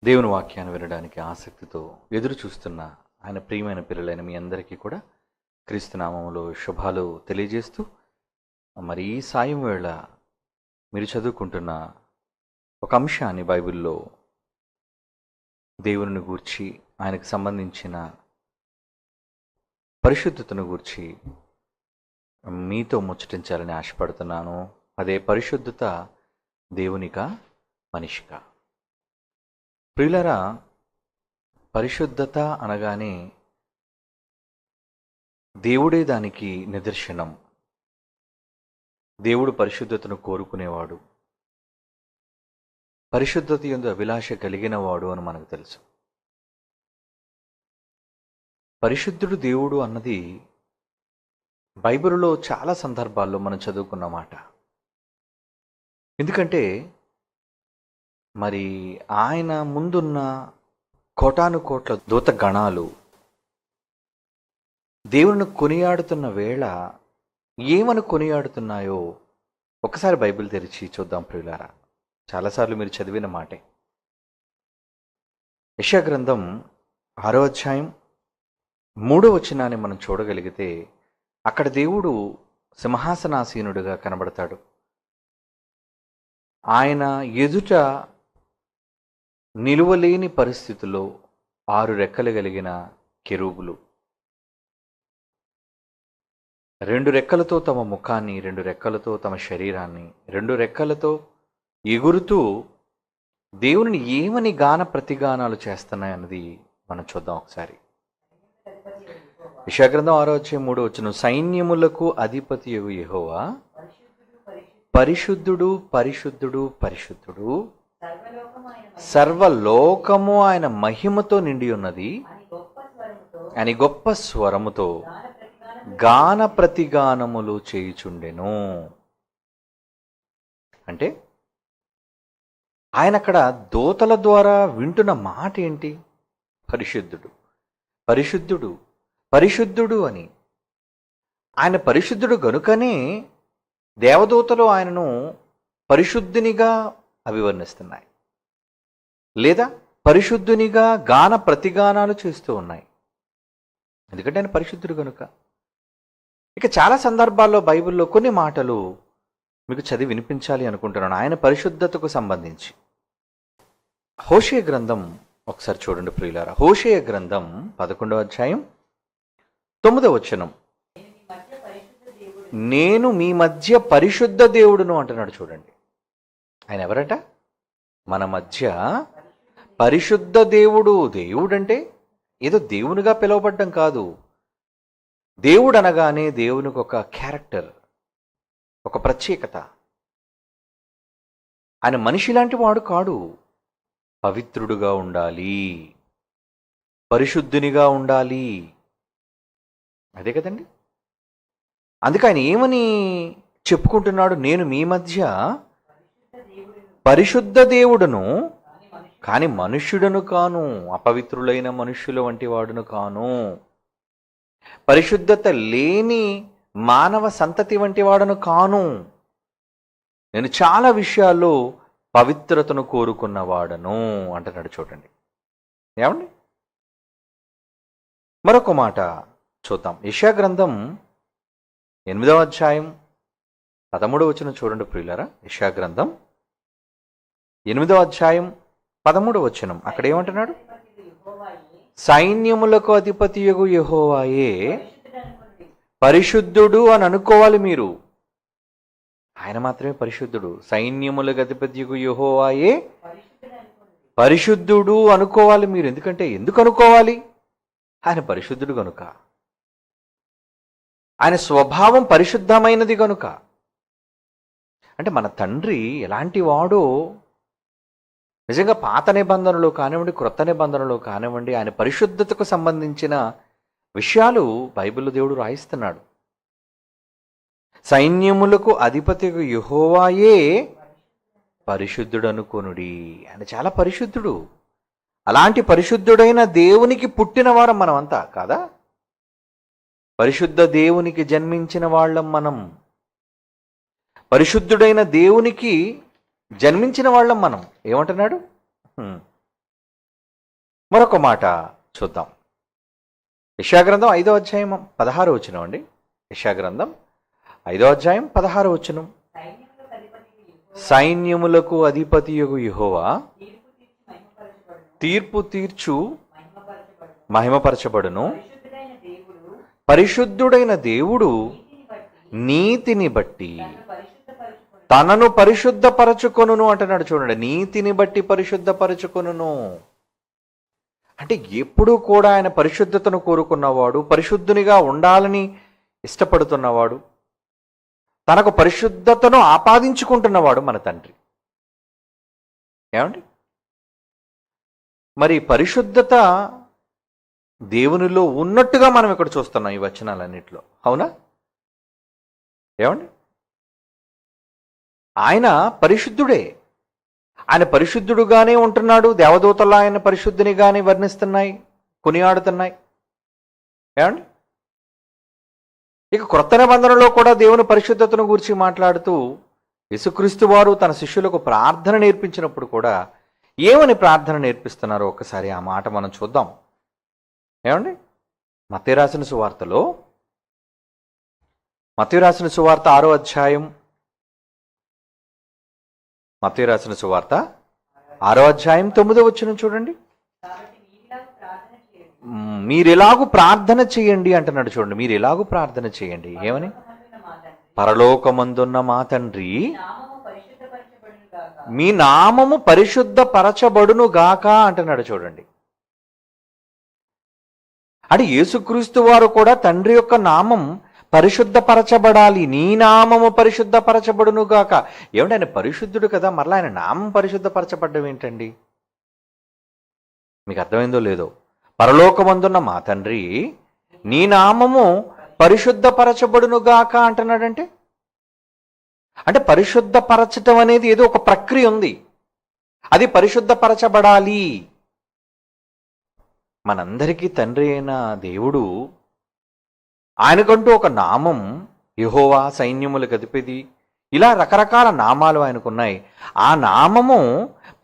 దేవుని వాక్యాన్ని వినడానికి ఆసక్తితో ఎదురు చూస్తున్న ఆయన ప్రియమైన పిల్లలైన మీ అందరికీ కూడా క్రీస్తునామంలో శుభాలు తెలియజేస్తూ, మరి ఈ సాయం వేళ మీరు చదువుకుంటున్న ఒక అంశాన్ని బైబిల్లో దేవుని గూర్చి, ఆయనకు సంబంధించిన పరిశుద్ధతను గూర్చి మీతో ముచ్చటించాలని ఆశపడుతున్నాను. అదే పరిశుద్ధత దేవునికా మనిషికా? ప్రియులారా, పరిశుద్ధత అనగానే దేవుడే దానికి నిదర్శనం. దేవుడు పరిశుద్ధతను కోరుకునేవాడు, పరిశుద్ధత యందు అభిలాష కలిగిన వాడు అని మనకు తెలుసు. పరిశుద్ధుడు దేవుడు అన్నది బైబిలులో చాలా సందర్భాల్లో మనం చదువుకున్న మాట. ఎందుకంటే మరి ఆయన ముందున్న కోటాను కోట్ల దూత గణాలు దేవుని కొనియాడుతున్న వేళ ఏమని కొనియాడుతున్నాయో ఒకసారి బైబిల్ తెరిచి చూద్దాం ప్రియులారా. చాలాసార్లు మీరు చదివిన మాటే. యెషయా గ్రంథం 6వ అధ్యాయం 3వ వచనాన్ని మనం చూడగలిగితే అక్కడ దేవుడు సింహాసనాసీనుడిగా కనబడతాడు. ఆయన ఎదుట నిలువలేని పరిస్థితుల్లో 6 రెక్కలు కలిగిన కెరూబులు, 2 రెక్కలతో తమ ముఖాన్ని, 2 రెక్కలతో తమ శరీరాన్ని, 2 రెక్కలతో ఎగురుతూ దేవుని ఏమని గాన ప్రతిగానాలు చేస్తున్నాయన్నది మనం చూద్దాం ఒకసారి. యెషయా గ్రంథం 6వ అధ్యాయం 3వ వచనం, సైన్యములకు అధిపతియగు యెహోవా పరిశుద్ధుడు, పరిశుద్ధుడు, పరిశుద్ధుడు, సర్వలోకము ఆయన మహిమతో నిండి ఉన్నది అని గొప్ప స్వరముతో గాన ప్రతిగానములు చేయుచుండెను. అంటే ఆయన అక్కడ దూతల ద్వారా వింటున్న మాట ఏంటి? పరిశుద్ధుడు, పరిశుద్ధుడు, పరిశుద్ధుడు అని. ఆయన పరిశుద్ధుడు గనుకనే దేవదూతలు ఆయనను పరిశుద్ధునిగా అభివర్ణిస్తున్నాయి, లేదా పరిశుద్ధునిగా గాన ప్రతిగానాలు చేస్తూ ఉన్నాయి. ఎందుకంటే ఆయన పరిశుద్ధుడు కనుక. ఇక చాలా సందర్భాల్లో బైబిల్లో కొన్ని మాటలు మీకు చదివి వినిపించాలి అనుకుంటున్నాను ఆయన పరిశుద్ధతకు సంబంధించి. హోషేయ గ్రంథం ఒకసారి చూడండి ప్రియులారా. హోషేయ గ్రంథం 11వ అధ్యాయం 9వ వచనం, నేను మీ మధ్య పరిశుద్ధ దేవుడును అంటున్నాడు. చూడండి, ఆయన ఎవరట? మన మధ్య పరిశుద్ధ దేవుడు. దేవుడంటే ఏదో దేవునిగా పిలువబడ్డం కాదు. దేవుడు అనగానే దేవునికి ఒక క్యారెక్టర్, ఒక ప్రత్యేకత. ఆయన మనిషి లాంటి వాడు కాడు. పవిత్రుడుగా ఉండాలి, పరిశుద్ధునిగా ఉండాలి. అదే కదండి. అందుకే ఆయన ఏమని చెప్పుకుంటున్నాడు? నేను మీ మధ్య పరిశుద్ధ దేవుడును, కానీ మనుష్యుడను కాను, అపవిత్రులైన మనుష్యుల వంటి వాడును కాను, పరిశుద్ధత లేని మానవ సంతతి వంటి వాడును కాను. నేను చాలా విషయాల్లో పవిత్రతను కోరుకున్నవాడను అంటున్నాడు. చూడండి ఏమండి. మరొక మాట చూద్దాం. యెషయా గ్రంథం 8వ అధ్యాయం 13వ వచనం చూడండి ప్రియులారా. యెషయా గ్రంథం 8వ అధ్యాయం 13వ వచనం, అక్కడ ఏమంటున్నాడు? సైన్యములకు అధిపతియగు యెహోవాయే పరిశుద్ధుడు అని అనుకోవాలి మీరు. ఆయన మాత్రమే పరిశుద్ధుడు. సైన్యములకు అధిపతియగు యెహోవాయే పరిశుద్ధుడు అనుకోవాలి మీరు. ఎందుకు అనుకోవాలి? ఆయన పరిశుద్ధుడు గనుక. ఆయన స్వభావం పరిశుద్ధమైనది గనుక. అంటే మన తండ్రి ఎలాంటి వాడో నిజంగా పాత నిబంధనలో కానివ్వండి, క్రొత్త నిబంధనలో కానివ్వండి, ఆయన పరిశుద్ధతకు సంబంధించిన విషయాలు బైబిల్లో దేవుడు రాయిస్తున్నాడు. సైన్యములకు అధిపతిగా యెహోవాయే పరిశుద్ధుడు అనుకొనుడి. ఆయన చాలా పరిశుద్ధుడు. అలాంటి పరిశుద్ధుడైన దేవునికి పుట్టిన వారం మనమంతా కాదా? పరిశుద్ధ దేవునికి జన్మించిన వాళ్ళం మనం. పరిశుద్ధుడైన దేవునికి జన్మించిన వాళ్ళం మనం. ఏమంటున్నాడు? మరొక మాట చూద్దాం. యెషయా గ్రంథం 5వ అధ్యాయం 16వ వచనం అండి. యెషయా గ్రంథం 5వ అధ్యాయం 16వ వచనం. సైన్యములకు అధిపతియగు యెహోవా తీర్పు తీర్చు మహిమపరచబడును. పరిశుద్ధుడైన దేవుడు నీతిని బట్టి తనను పరిశుద్ధపరచుకొనును అంటున్నాడు. చూడండి, నీతిని బట్టి పరిశుద్ధపరచుకొనును అంటే ఎప్పుడూ కూడా ఆయన పరిశుద్ధతను కోరుకున్నవాడు, పరిశుద్ధునిగా ఉండాలని ఇష్టపడుతున్నవాడు, తనకు పరిశుద్ధతను ఆపాదించుకుంటున్నవాడు మన తండ్రి. ఏమండి, మరి పరిశుద్ధత దేవునిలో ఉన్నట్టుగా మనం ఇక్కడ చూస్తున్నాం ఈ వచనాలన్నింటిలో. అవునా? ఏమండి, ఆయన పరిశుద్ధుడే. ఆయన పరిశుద్ధుడుగానే ఉంటున్నాడు. దేవదూతలు ఆయన పరిశుద్ధినిగానే వర్ణిస్తున్నాయి, కొనియాడుతున్నాయి. ఏమండి, ఇక క్రొత్త నిబంధనలో కూడా దేవుని పరిశుద్ధతను గురించి మాట్లాడుతూ యేసుక్రీస్తు వారు తన శిష్యులకు ప్రార్థన నేర్పించినప్పుడు కూడా ఏమని ప్రార్థన నేర్పిస్తున్నారో ఒకసారి ఆ మాట మనం చూద్దాం. ఏమండి, మత్తయి రాసిన సువార్తలో, మత్తయి రాసిన సువార్త 6వ అధ్యాయం, మత్తయి రాసిన సువార్త 6వ అధ్యాయం 9వ వచనం చూడండి. మీరెలాగూ ప్రార్థన చేయండి అంటున్నాడు. చూడండి, మీరు ఎలాగూ ప్రార్థన చేయండి. ఏమని? పరలోకమందున్న మా తండ్రి, మీ నామము పరిశుద్ధపరచబడును గాక అంటున్నాడు. చూడండి, అంటే యేసుక్రీస్తు వారు కూడా తండ్రి యొక్క నామం పరిశుద్ధపరచబడాలి, నీ నామము పరిశుద్ధపరచబడును గాక. ఏమంటే ఆయన పరిశుద్ధుడు కదా, మరలా ఆయన నామం పరిశుద్ధపరచబడ్డం ఏంటండి? మీకు అర్థమైందో లేదో. పరలోకమందున్న మా తండ్రి, నీ నామము పరిశుద్ధపరచబడును గాక అంటున్నాడంటే, అంటే పరిశుద్ధపరచటం అనేది ఏదో ఒక ప్రక్రియ ఉంది, అది పరిశుద్ధపరచబడాలి. మనందరికీ తండ్రి అయిన దేవుడు, ఆయనకంటూ ఒక నామం, యెహోవా సైన్యములకు అధిపతి, ఇలా రకరకాల నామాలు ఆయనకున్నాయి. ఆ నామము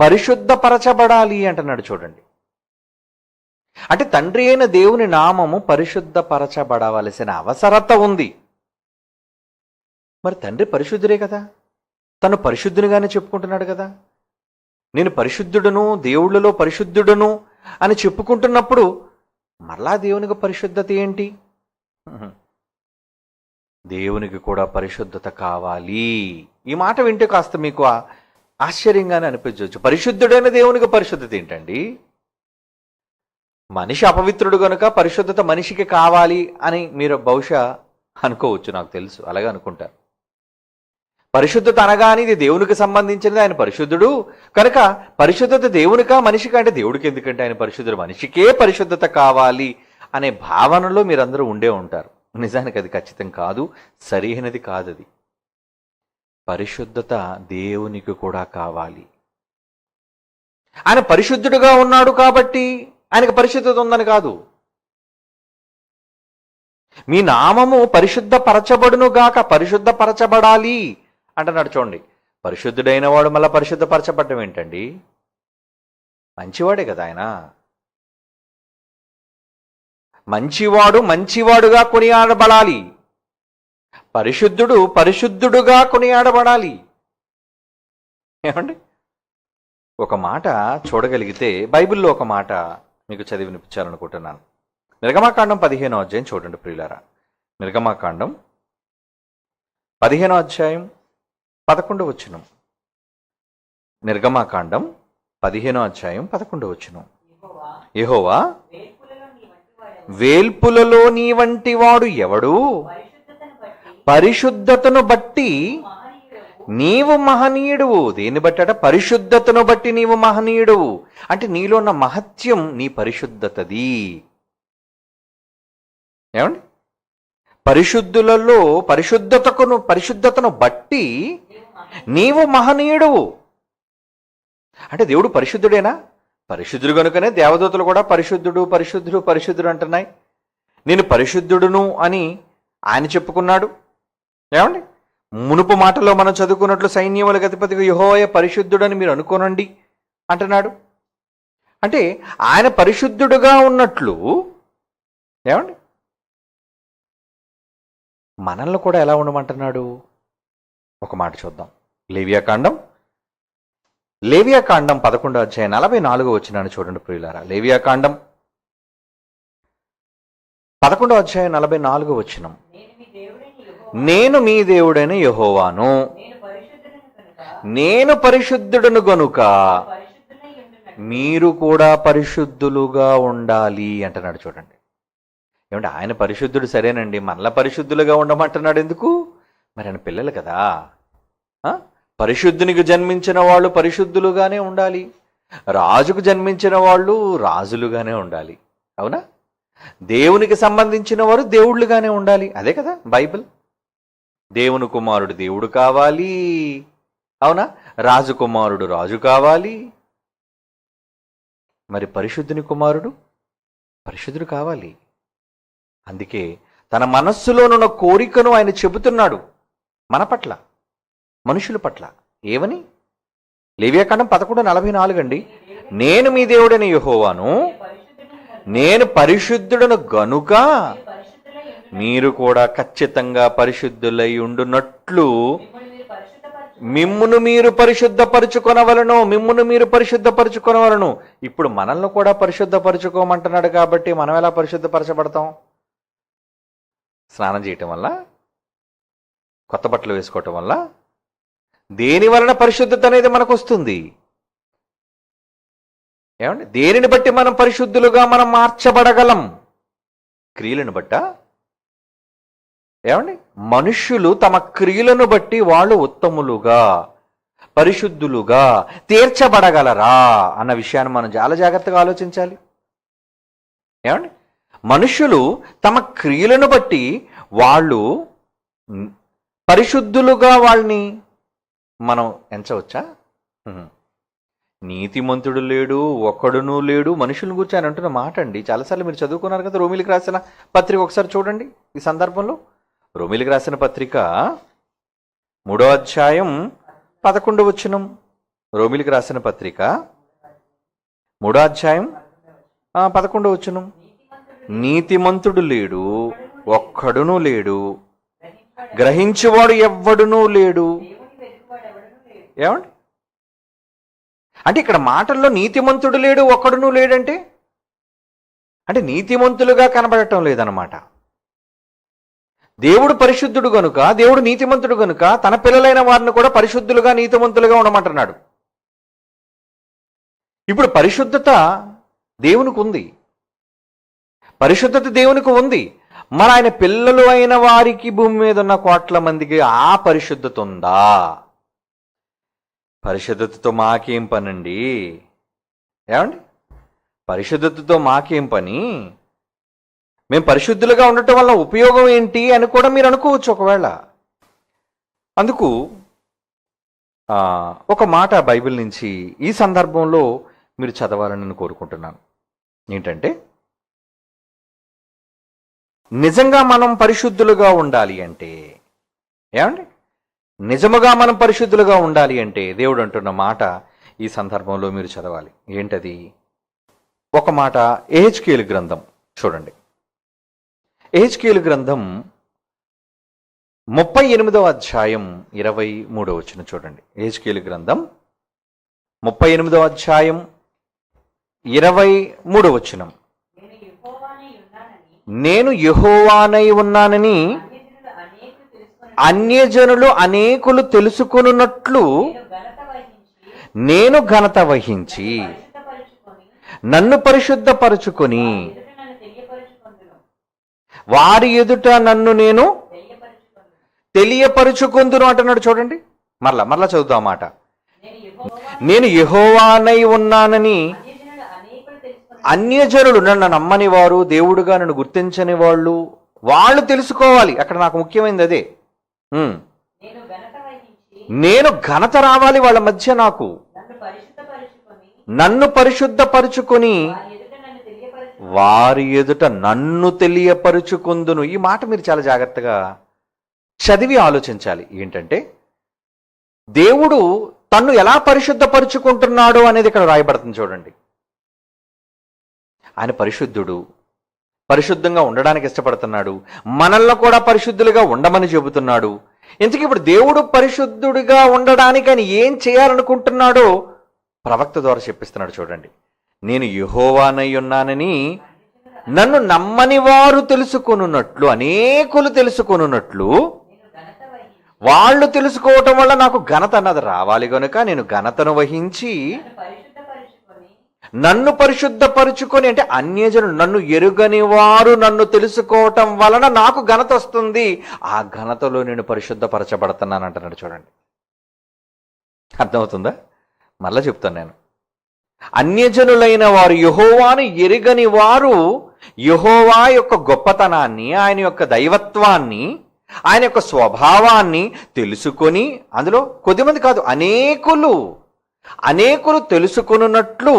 పరిశుద్ధపరచబడాలి అంటున్నాడు. చూడండి, అంటే తండ్రి అయిన దేవుని నామము పరిశుద్ధపరచబడవలసిన అవసరత ఉంది. మరి తండ్రి పరిశుద్ధుడే కదా, తను పరిశుద్ధునిగానే చెప్పుకుంటున్నాడు కదా. నేను పరిశుద్ధుడును, దేవుళ్ళలో పరిశుద్ధుడును అని చెప్పుకుంటున్నప్పుడు మరలా దేవునికి పరిశుద్ధత ఏంటి? దేవునికి కూడా పరిశుద్ధత కావాలి. ఈ మాట వింటే కాస్త మీకు ఆశ్చర్యంగానే అనిపించవచ్చు. పరిశుద్ధుడైన దేవునికి పరిశుద్ధత ఏంటండి? మనిషి అపవిత్రుడు కనుక పరిశుద్ధత మనిషికి కావాలి అని మీరు బహుశా అనుకోవచ్చు, నాకు తెలుసు, అలాగే అనుకుంటారు. పరిశుద్ధత అనగానే ఇది దేవునికి సంబంధించినది, ఆయన పరిశుద్ధుడు కనుక పరిశుద్ధత దేవునికా మనిషికా అంటే దేవుడికి ఎందుకంటే ఆయన పరిశుద్ధుడు, మనిషికే పరిశుద్ధత కావాలి అనే భావనలో మీరందరూ ఉండే ఉంటారు. నిజానికి అది ఖచ్చితం కాదు, సరైనది కాదు. అది పరిశుద్ధత దేవునికి కూడా కావాలి. ఆయన పరిశుద్ధుడుగా ఉన్నాడు కాబట్టి ఆయనకు పరిశుద్ధత ఉందని కాదు. మీ నామము పరిశుద్ధపరచబడును గాక, పరిశుద్ధపరచబడాలి అంటున్నాడు. చూడండి, పరిశుద్ధుడైన వాడు మళ్ళీ పరిశుద్ధపరచబడడం ఏంటండి? మంచివాడే కదా ఆయన. మంచివాడు మంచివాడుగా కొనియాడబడాలి, పరిశుద్ధుడు పరిశుద్ధుడుగా కొనియాడబడాలి. ఏమండి, ఒక మాట చూడగలిగితే బైబిల్లో ఒక మాట మీకు చదివి వినిపించాలనుకుంటున్నాను. నిర్గమాకాండం 15వ అధ్యాయం చూడండి ప్రియులారా. నిర్గమాకాండం 15వ అధ్యాయం 11వ వచనం. నిర్గమాకాండం 15వ అధ్యాయం 11వ వచనం. యెహోవా, వేల్పులలో నీ వంటి వాడు ఎవడు? పరిశుద్ధతను బట్టి నీవు మహనీయుడువు. దేన్ని బట్టట? పరిశుద్ధతను బట్టి నీవు మహనీయుడువు. అంటే నీలో ఉన్న మహత్యం నీ పరిశుద్ధతది. ఏమండి, పరిశుద్ధులలో పరిశుద్ధతను బట్టి నీవు మహనీయుడువు. అంటే దేవుడు పరిశుద్ధుడేనా? పరిశుద్ధుడు కనుకనే దేవదూతలు కూడా పరిశుద్ధుడు పరిశుద్ధుడు పరిశుద్ధుడు అంటున్నాయి. నేను పరిశుద్ధుడును అని ఆయన చెప్పుకున్నాడు. ఏమండి, మునుపు మాటలో మనం చదువుకున్నట్లు సైన్యములకు అధిపతిగా యెహోవా పరిశుద్ధుడని మీరు అనుకోనండి అంటున్నాడు. అంటే ఆయన పరిశుద్ధుడుగా ఉన్నట్లు ఏమండి మనల్ని కూడా ఎలా ఉండమంటున్నాడు? ఒక మాట చూద్దాం. లేవియాకాండం 11వ అధ్యాయం 44వ వచనాన్ని చూడండి ప్రియులారా. లేవియాకాండం 11వ అధ్యాయం 44వ వచనం. నేను మీ దేవుడైన యెహోవాను, నేను పరిశుద్ధుడను గనుక మీరు కూడా పరిశుద్ధులుగా ఉండాలి అంటున్నాడు. చూడండి ఏమంటే ఆయన పరిశుద్ధుడు సరేనండి, మనలా పరిశుద్ధులుగా ఉండమంటున్నాడు ఎందుకు? మరి ఆయన పిల్లలు కదా. పరిశుద్ధునికి జన్మించిన వాళ్ళు పరిశుద్ధులుగానే ఉండాలి, రాజుకు జన్మించిన వాళ్ళు రాజులుగానే ఉండాలి. అవునా? దేవునికి సంబంధించిన వారు దేవుళ్ళుగానే ఉండాలి. అదే కదా బైబిల్. దేవుని కుమారుడు దేవుడు కావాలి, అవునా? రాజకుమారుడు రాజు కావాలి. మరి పరిశుద్ధుని కుమారుడు పరిశుద్ధుడు కావాలి. అందుకే తన మనస్సులోనున్న కోరికను ఆయన చెబుతున్నాడు మన పట్ల, మనుషుల పట్ల. ఏమని? లేవియాకాండం 11:44 అండి. నేను మీ దేవుడైన యెహోవాను, నేను పరిశుద్ధుడను గనుక మీరు కూడా ఖచ్చితంగా పరిశుద్ధులై ఉండునట్లు మిమ్మును మీరు పరిశుద్ధపరచుకొనవలను, మిమ్మును మీరు పరిశుద్ధపరచుకొనవలను. ఇప్పుడు మనల్ని కూడా పరిశుద్ధపరచుకోమంటున్నాడు కాబట్టి మనం ఎలా పరిశుద్ధపరచబడతాం? స్నానం చేయటం వల్ల, కొత్త బట్టలు వేసుకోవటం వల్ల, దేని వలన పరిశుద్ధత అనేది మనకు వస్తుంది? ఏమండి దేనిని బట్టి మనం పరిశుద్ధులుగా మనం మార్చబడగలం? క్రియలను బట్ట? ఏమండి మనుష్యులు తమ క్రియలను బట్టి వాళ్ళు ఉత్తములుగా పరిశుద్ధులుగా తీర్చబడగలరా అన్న విషయాన్ని మనం చాలా జాగ్రత్తగా ఆలోచించాలి. ఏమండి మనుష్యులు తమ క్రియలను బట్టి వాళ్ళు పరిశుద్ధులుగా వాళ్ళని మనం ఎంచవచ్చా? నీతిమంతుడు లేడు, ఒక్కడునూ లేడు. మనుషులను గురించి ఆయన అంటున్న మాట అండి. చాలాసార్లు మీరు చదువుకున్నారు కదా. రోమిలికి రాసిన పత్రిక ఒకసారి చూడండి. ఈ సందర్భంలో రోమిలికి రాసిన పత్రిక 3వ అధ్యాయం 11వ వచనం. రోమిలికి రాసిన పత్రిక 3వ అధ్యాయం 11వ వచనం. నీతిమంతుడు లేడు, ఒక్కడునూ లేడు, గ్రహించువాడు ఎవ్వడునూ లేడు. ఏమండి అంటే ఇక్కడ మాటల్లో నీతిమంతుడు లేడు, ఒక్కడునూ లేడంటే అంటే నీతిమంతులుగా కనబడటం లేదన్నమాట. దేవుడు పరిశుద్ధుడు గనుక, దేవుడు నీతిమంతుడు గనుక తన పిల్లలైన వారిని కూడా పరిశుద్ధులుగా నీతిమంతులుగా ఉండమంటున్నాడు. ఇప్పుడు పరిశుద్ధత దేవునికి ఉంది, పరిశుద్ధత దేవునికి ఉంది. మరి ఆయన పిల్లలు అయిన వారికి భూమి మీద ఉన్న కోట్ల మందికి ఆ పరిశుద్ధత ఉందా? పరిశుద్ధతతో మాకేం పనండి? ఏమండి పరిశుద్ధతతో మాకేం పని? మేము పరిశుద్ధులుగా ఉండటం వల్ల ఉపయోగం ఏంటి అని కూడా మీరు అనుకోవచ్చు ఒకవేళ. అందుకు ఒక మాట బైబిల్ నుంచి ఈ సందర్భంలో మీరు చదవాలని నేను కోరుకుంటున్నాను. ఏంటంటే నిజంగా మనం పరిశుద్ధులుగా ఉండాలి అంటే, ఏమండి నిజముగా మనం పరిశుద్ధులుగా ఉండాలి అంటే దేవుడు అంటున్న మాట ఈ సందర్భంలో మీరు చదవాలి. ఏంటది? ఒక మాట యెహెజ్కేలు గ్రంథం చూడండి. యెహెజ్కేలు గ్రంథం 38వ అధ్యాయం 23వ వచనం చూడండి. యెహెజ్కేలు గ్రంథం 38వ అధ్యాయం 23వ వచనం. నేను యెహోవానై ఉన్నానని అన్యజనులు అనేకులు తెలుసుకొనున్నట్లు నేను ఘనత వహించి నన్ను పరిశుద్ధపరచుకొని వారి ఎదుట నన్ను నేను తెలియపరుచుకొందును అంటున్నాడు. చూడండి మరలా చదువుతాం మాట. నేను యెహోవానై ఉన్నానని అన్యజనులు, నన్ను నమ్మని వారు, దేవుడుగా నన్ను గుర్తించని వాళ్ళు తెలుసుకోవాలి. అక్కడ నాకు ముఖ్యమైనది అదే. నేను ఘనత రావాలి వాళ్ళ మధ్య, నాకు నన్ను పరిశుద్ధపరుచుకొని వారి ఎదుట నన్ను తెలియపరుచుకొందును. ఈ మాట మీరు చాలా జాగ్రత్తగా చదివి ఆలోచించాలి. ఏంటంటే దేవుడు తన్ను ఎలా పరిశుద్ధపరుచుకుంటున్నాడు అనేది ఇక్కడ రాయబడుతుంది. చూడండి ఆయన పరిశుద్ధుడు, పరిశుద్ధంగా ఉండడానికి ఇష్టపడుతున్నాడు, మనల్ని కూడా పరిశుద్ధులుగా ఉండమని చెబుతున్నాడు. ఇంతకీ ఇప్పుడు దేవుడు పరిశుద్ధుడిగా ఉండడానికి ఆయన ఏం చేయాలనుకుంటున్నాడో ప్రవక్త ద్వారా చెప్పిస్తున్నాడు. చూడండి, నేను యెహోవానై ఉన్నానని నన్ను నమ్మని వారు తెలుసుకొనున్నట్లు, అనేకులు తెలుసుకొనున్నట్లు, వాళ్ళు తెలుసుకోవటం వల్ల నాకు ఘనత అన్నది రావాలి గనుక నేను ఘనతను వహించి నన్ను పరిశుద్ధపరుచుకొని, అంటే అన్యజనులు నన్ను ఎరుగని వారు నన్ను తెలుసుకోవటం వలన నాకు ఘనత వస్తుంది, ఆ ఘనతలో నేను పరిశుద్ధపరచబడుతున్నాను అంటున్నాడు. చూడండి, అర్థమవుతుందా? మళ్ళా చెప్తాను నేను. అన్యజనులైన వారు, యెహోవాను ఎరుగని వారు యెహోవా యొక్క గొప్పతనాన్ని, ఆయన యొక్క దైవత్వాన్ని, ఆయన యొక్క స్వభావాన్ని తెలుసుకొని, అందులో కొద్దిమంది కాదు అనేకులు తెలుసుకున్నట్లు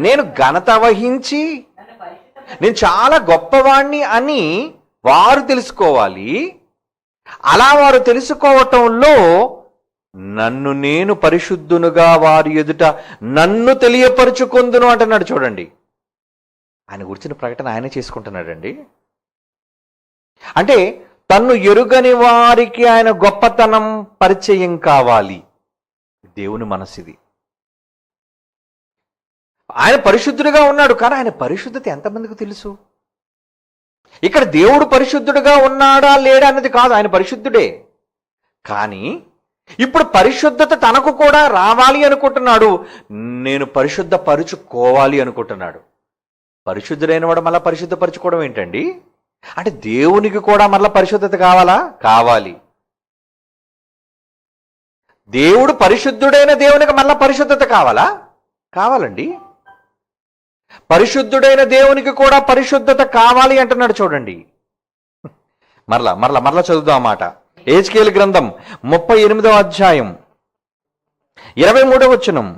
నేను ఘనత వహించి, నేను చాలా గొప్పవాణ్ణి అని వారు తెలుసుకోవాలి. అలా వారు తెలుసుకోవటంలో నన్ను నేను పరిశుద్ధునుగా వారి ఎదుట నన్ను తెలియపరుచుకుందును అంటున్నాడు. చూడండి, ఆయన గురించిన ప్రకటన ఆయనే చేసుకుంటున్నాడండి. అంటే తన్ను ఎరుగని వారికి ఆయన గొప్పతనం పరిచయం కావాలి. దేవుని మనస్సిది. ఆయన పరిశుద్ధుడిగా ఉన్నాడు, కానీ ఆయన పరిశుద్ధత ఎంతమందికి తెలుసు? ఇక్కడ దేవుడు పరిశుద్ధుడిగా ఉన్నాడా లేడా అన్నది కాదు, ఆయన పరిశుద్ధుడే. కానీ ఇప్పుడు పరిశుద్ధత తనకు కూడా రావాలి అనుకుంటున్నాడు, నేను పరిశుద్ధపరుచుకోవాలి అనుకుంటున్నాడు. పరిశుద్ధుడైన వాడు మళ్ళా పరిశుద్ధపరచుకోవడం ఏంటండి? అంటే దేవునికి కూడా మళ్ళా పరిశుద్ధత కావాలా? కావాలి. దేవుడు పరిశుద్ధుడైన దేవునికి మళ్ళా పరిశుద్ధత కావాలా? కావాలండి. పరిశుద్ధుడైన దేవునికి కూడా పరిశుద్ధత కావాలి అంటున్నాడు. చూడండి, మరలా చదువుదాం ఆ మాట. హెజ్కేలు గ్రంథం 38వ అధ్యాయం 23వ వచనం,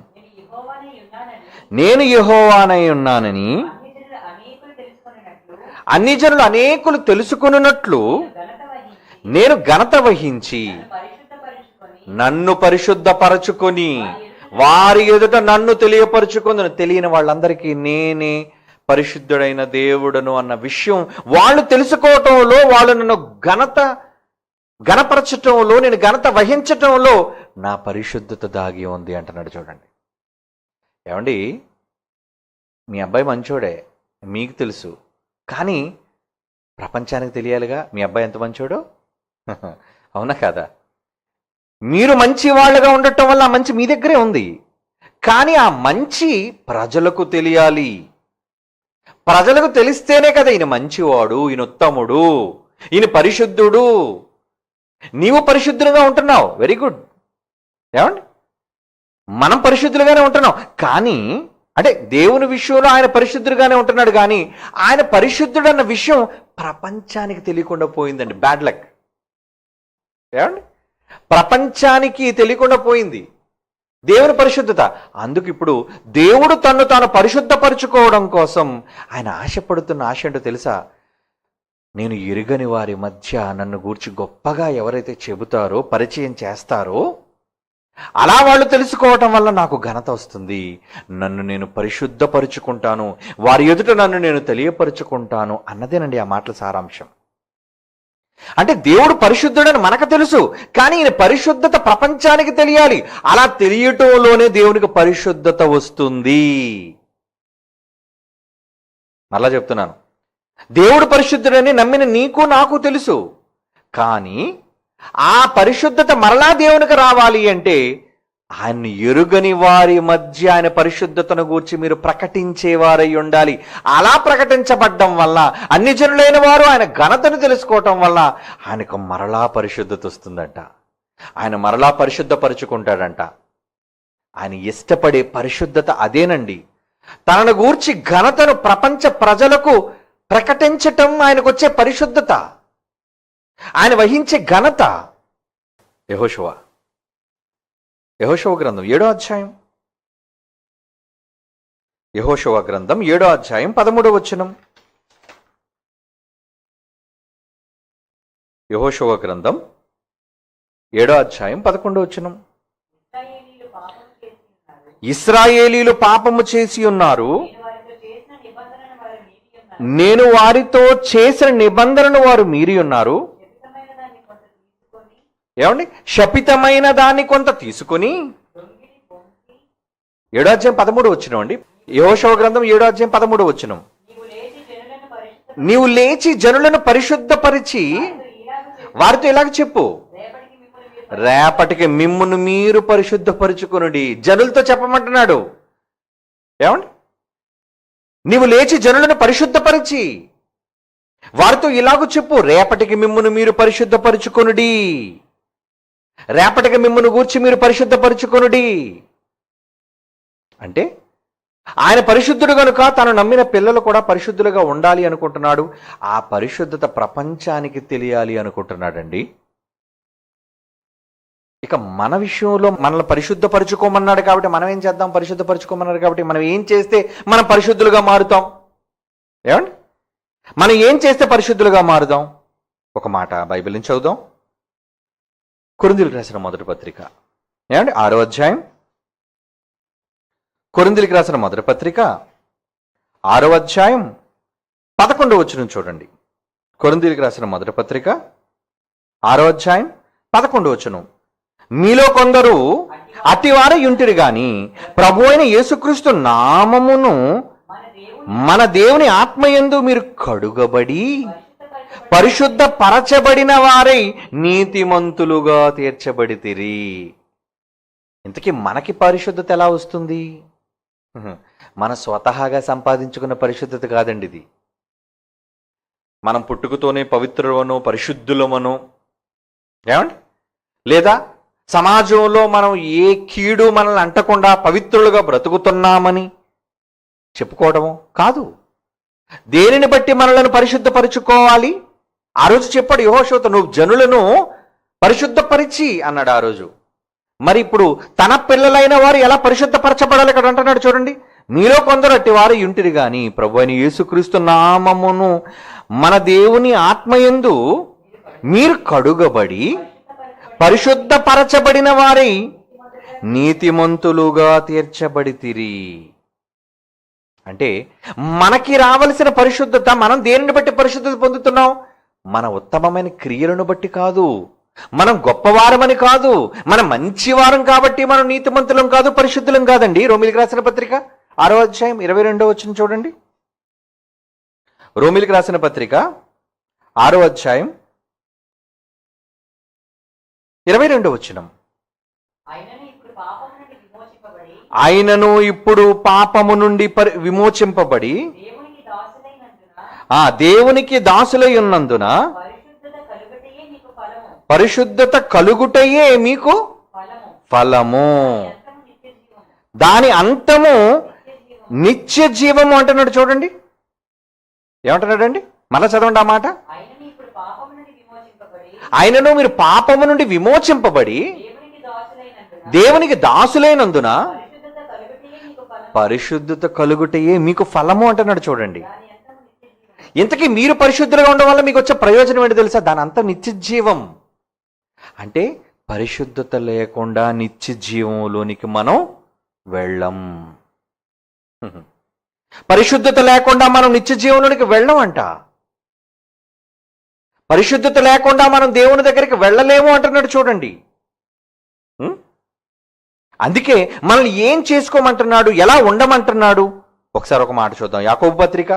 నేను యెహోవానై ఉన్నానని అన్ని జనులు అనేకులు తెలుసుకొనున్నట్లు నేను ఘనత వహించి నన్ను పరిశుద్ధపరచుకొని వారి ఎదుట నన్ను తెలియపరుచుకుందును. తెలియని వాళ్ళందరికీ నేనే పరిశుద్ధుడైన దేవుడను అన్న విషయం వాళ్ళు తెలుసుకోవటంలో, వాళ్ళు నన్ను ఘనపరచటంలో, నేను ఘనత వహించటంలో నా పరిశుద్ధత దాగి ఉంది అంటున్నాడు. చూడండి, ఏమండి, మీ అబ్బాయి మంచోడే మీకు తెలుసు, కానీ ప్రపంచానికి తెలియాలిగా మీ అబ్బాయి ఎంత మంచోడో. అవునా కాదా? మీరు మంచి వాళ్ళగా ఉండటం వల్ల ఆ మంచి మీ దగ్గరే ఉంది, కానీ ఆ మంచి ప్రజలకు తెలియాలి. ప్రజలకు తెలిస్తేనే కదా ఈయన మంచివాడు, ఈయన ఉత్తముడు, ఈయన పరిశుద్ధుడు. నీవు పరిశుద్ధులుగా ఉంటున్నావు, వెరీ గుడ్. ఏమండి, మనం పరిశుద్ధులుగానే ఉంటున్నాం, కానీ అంటే దేవుని విషయంలో ఆయన పరిశుద్ధుడుగానే ఉంటున్నాడు, కానీ ఆయన పరిశుద్ధుడు అన్న విషయం ప్రపంచానికి తెలియకుండా పోయిందండి. Bad luck. ఏమండి, ప్రపంచానికి తెలియకుండా పోయింది దేవుని పరిశుద్ధత. అందుకు ఇప్పుడు దేవుడు తన్ను తాను పరిశుద్ధపరుచుకోవడం కోసం ఆయన ఆశపడుతున్న ఆశ ఏంటో తెలుసా? నేను ఎరుగని వారి మధ్య నన్ను గూర్చి గొప్పగా ఎవరైతే చెబుతారో, పరిచయం చేస్తారో, అలా వాళ్ళు తెలుసుకోవటం వల్ల నాకు ఘనత వస్తుంది. నన్ను నేను పరిశుద్ధపరుచుకుంటాను, వారి ఎదుట నన్ను నేను తెలియపరుచుకుంటాను అన్నదేనండి ఆ మాటల సారాంశం. అంటే దేవుడు పరిశుద్ధుడని మనకు తెలుసు, కానీ ఈయన పరిశుద్ధత ప్రపంచానికి తెలియాలి. అలా తెలియటంలోనే దేవునికి పరిశుద్ధత వస్తుంది. మళ్ళా చెప్తున్నాను, దేవుడు పరిశుద్ధుడని నమ్మిన నీకు నాకు తెలుసు, కానీ ఆ పరిశుద్ధత మరలా దేవునికి రావాలి అంటే ఆయన ఎరుగని వారి మధ్య ఆయన పరిశుద్ధతను గూర్చి మీరు ప్రకటించేవారై ఉండాలి. అలా ప్రకటించబడ్డం వల్ల అన్ని జనులైన వారు ఆయన ఘనతను తెలుసుకోవటం వల్ల ఆయనకు మరలా పరిశుద్ధత వస్తుందంట. ఆయన మరలా పరిశుద్ధపరుచుకుంటాడంట. ఆయన ఇష్టపడే పరిశుద్ధత అదేనండి. తనను గూర్చి ఘనతను ప్రపంచ ప్రజలకు ప్రకటించటం ఆయనకు వచ్చే పరిశుద్ధత, ఆయన వహించే ఘనత. యెహోషువ గ్రంథం 7వ అధ్యాయం, యెహోషువ గ్రంథం 7వ అధ్యాయం 13వ వచనం. యెహోషువ గ్రంథం 7వ అధ్యాయం 11వ వచనం. ఇశ్రాయేలీలు పాపము చేసి ఉన్నారు, నేను వారితో చేసిన నిబంధనను వారు మీరి ఉన్నారు. ఏమండి? శపితమైన దాన్ని కొంత తీసుకొని 7:13 అండి. యెహోషువ గ్రంథం 7:13. నీవు లేచి జనులను పరిశుద్ధపరిచి వారితో ఇలాగ చెప్పు, రేపటికి మిమ్మును మీరు పరిశుద్ధపరుచుకొనుడి. జనులతో చెప్పమంటున్నాడు. ఏమండి? నీవు లేచి జనులను పరిశుద్ధపరిచి వారితో ఇలాగ చెప్పు, రేపటికి మిమ్మును మీరు పరిశుద్ధపరుచుకొనుడి. రేపటికి మిమ్మును గూర్చి మీరు పరిశుద్ధపరుచుకొనుడి. అంటే ఆయన పరిశుద్ధుడు కనుక తను నమ్మిన పిల్లలు కూడా పరిశుద్ధులుగా ఉండాలి అనుకుంటున్నాడు. ఆ పరిశుద్ధత ప్రపంచానికి తెలియాలి అనుకుంటున్నాడండి. ఇక మన విషయంలో మనల్ని పరిశుద్ధపరచుకోమన్నాడు కాబట్టి మనం ఏం చేద్దాం? పరిశుద్ధపరచుకోమన్నాడు కాబట్టి మనం ఏం చేస్తే మనం పరిశుద్ధులుగా మారుతాం? ఏమండి? మనం ఏం చేస్తే పరిశుద్ధులుగా మారుదాం? ఒక మాట బైబిల్ నుంచి చదువుదాం. కొరింథీయులకు రాసిన మొదటి పత్రిక, ఏమండి, 6వ అధ్యాయం. కొరింథీయులకు రాసిన మొదటి పత్రిక 6వ అధ్యాయం 11వ వచనం చూడండి. కొరింథీయులకు రాసిన మొదటి పత్రిక 6వ అధ్యాయం 11వ వచనం. మీలో కొందరు అతివారే యుంటిరి గాని ప్రభు అయిన యేసుక్రీస్తు నామమును మన దేవుని ఆత్మయందు మీరు కడుగబడి పరిశుద్ధ పరచబడిన వారై నీతిమంతులుగా తీర్చబడితిరి. ఇంతకీ మనకి పరిశుద్ధత ఎలా వస్తుంది? మన స్వతహాగా సంపాదించుకున్న పరిశుద్ధత కాదండి ఇది. మనం పుట్టుకతోనే పవిత్రులమనో పరిశుద్ధులమనో, ఏమండి, లేదా సమాజంలో మనం ఏ కీడు మనల్ని అంటకుండా పవిత్రులుగా బ్రతుకుతున్నామని చెప్పుకోవడము కాదు. దేనిని బట్టి మనలను పరిశుద్ధపరుచుకోవాలి? ఆ రోజు చెప్పాడు యెహోషువతో, నువ్వు జనులను పరిశుద్ధపరిచి అన్నాడు ఆ రోజు. మరి ఇప్పుడు తన పిల్లలైన వారు ఎలా పరిశుద్ధపరచబడాలి ఇక్కడ అంటున్నాడు చూడండి. మీలో కొందరు అట్టి వారు యుంటిరి గాని ప్రభు అయిన యేసుక్రీస్తు నామమును మన దేవుని ఆత్మయందు మీరు కడుగబడి పరిశుద్ధపరచబడిన వారై నీతిమంతులుగా తీర్చబడితిరి. అంటే మనకి రావలసిన పరిశుద్ధత మనం దేనిని బట్టి పరిశుద్ధత పొందుతున్నాం? మన ఉత్తమమైన క్రియలను బట్టి కాదు, మనం గొప్పవారమని కాదు, మనం మంచివారం కాబట్టి మనం నీతిమంతులం కాదు, పరిశుద్ధులం కాదండి. రోమీయులకు రాసిన పత్రిక 6వ అధ్యాయం 22వ వచనం చూడండి. రోమీయులకు రాసిన పత్రిక 6వ అధ్యాయం 22వ వచనం. ఆయనను ఇప్పుడు పాపము నుండి విమోచింపబడి దేవునికి దాసులై ఉన్నందున పరిశుద్ధత కలుగుటయే మీకు ఫలము, దాని అంతము నిత్య జీవము అంటున్నాడు చూడండి. ఏమంటున్నాడండి? మళ్ళా చదవండి ఆ మాట. ఆయనను మీరు పాపము నుండి విమోచింపబడి దేవునికి దాసులైనందున పరిశుద్ధత కలుగుటయే మీకు ఫలము అంటున్నాడు చూడండి. ఇంతకీ మీరు పరిశుద్ధులుగా ఉండడం వల్ల మీకు వచ్చే ప్రయోజనం ఏంటి తెలుసా? దాని అంతా నిత్య జీవం. అంటే పరిశుద్ధత లేకుండా నిత్య జీవంలోనికి మనం వెళ్ళం. పరిశుద్ధత లేకుండా మనం నిత్య జీవంలోనికి వెళ్ళం అంట. పరిశుద్ధత లేకుండా మనం దేవుని దగ్గరికి వెళ్ళలేము అంటున్నాడు చూడండి. అందుకే మనల్ని ఏం చేసుకోమంటున్నాడు, ఎలా ఉండమంటున్నాడు? ఒకసారి ఒక మాట చూద్దాం. యాకోబు పత్రిక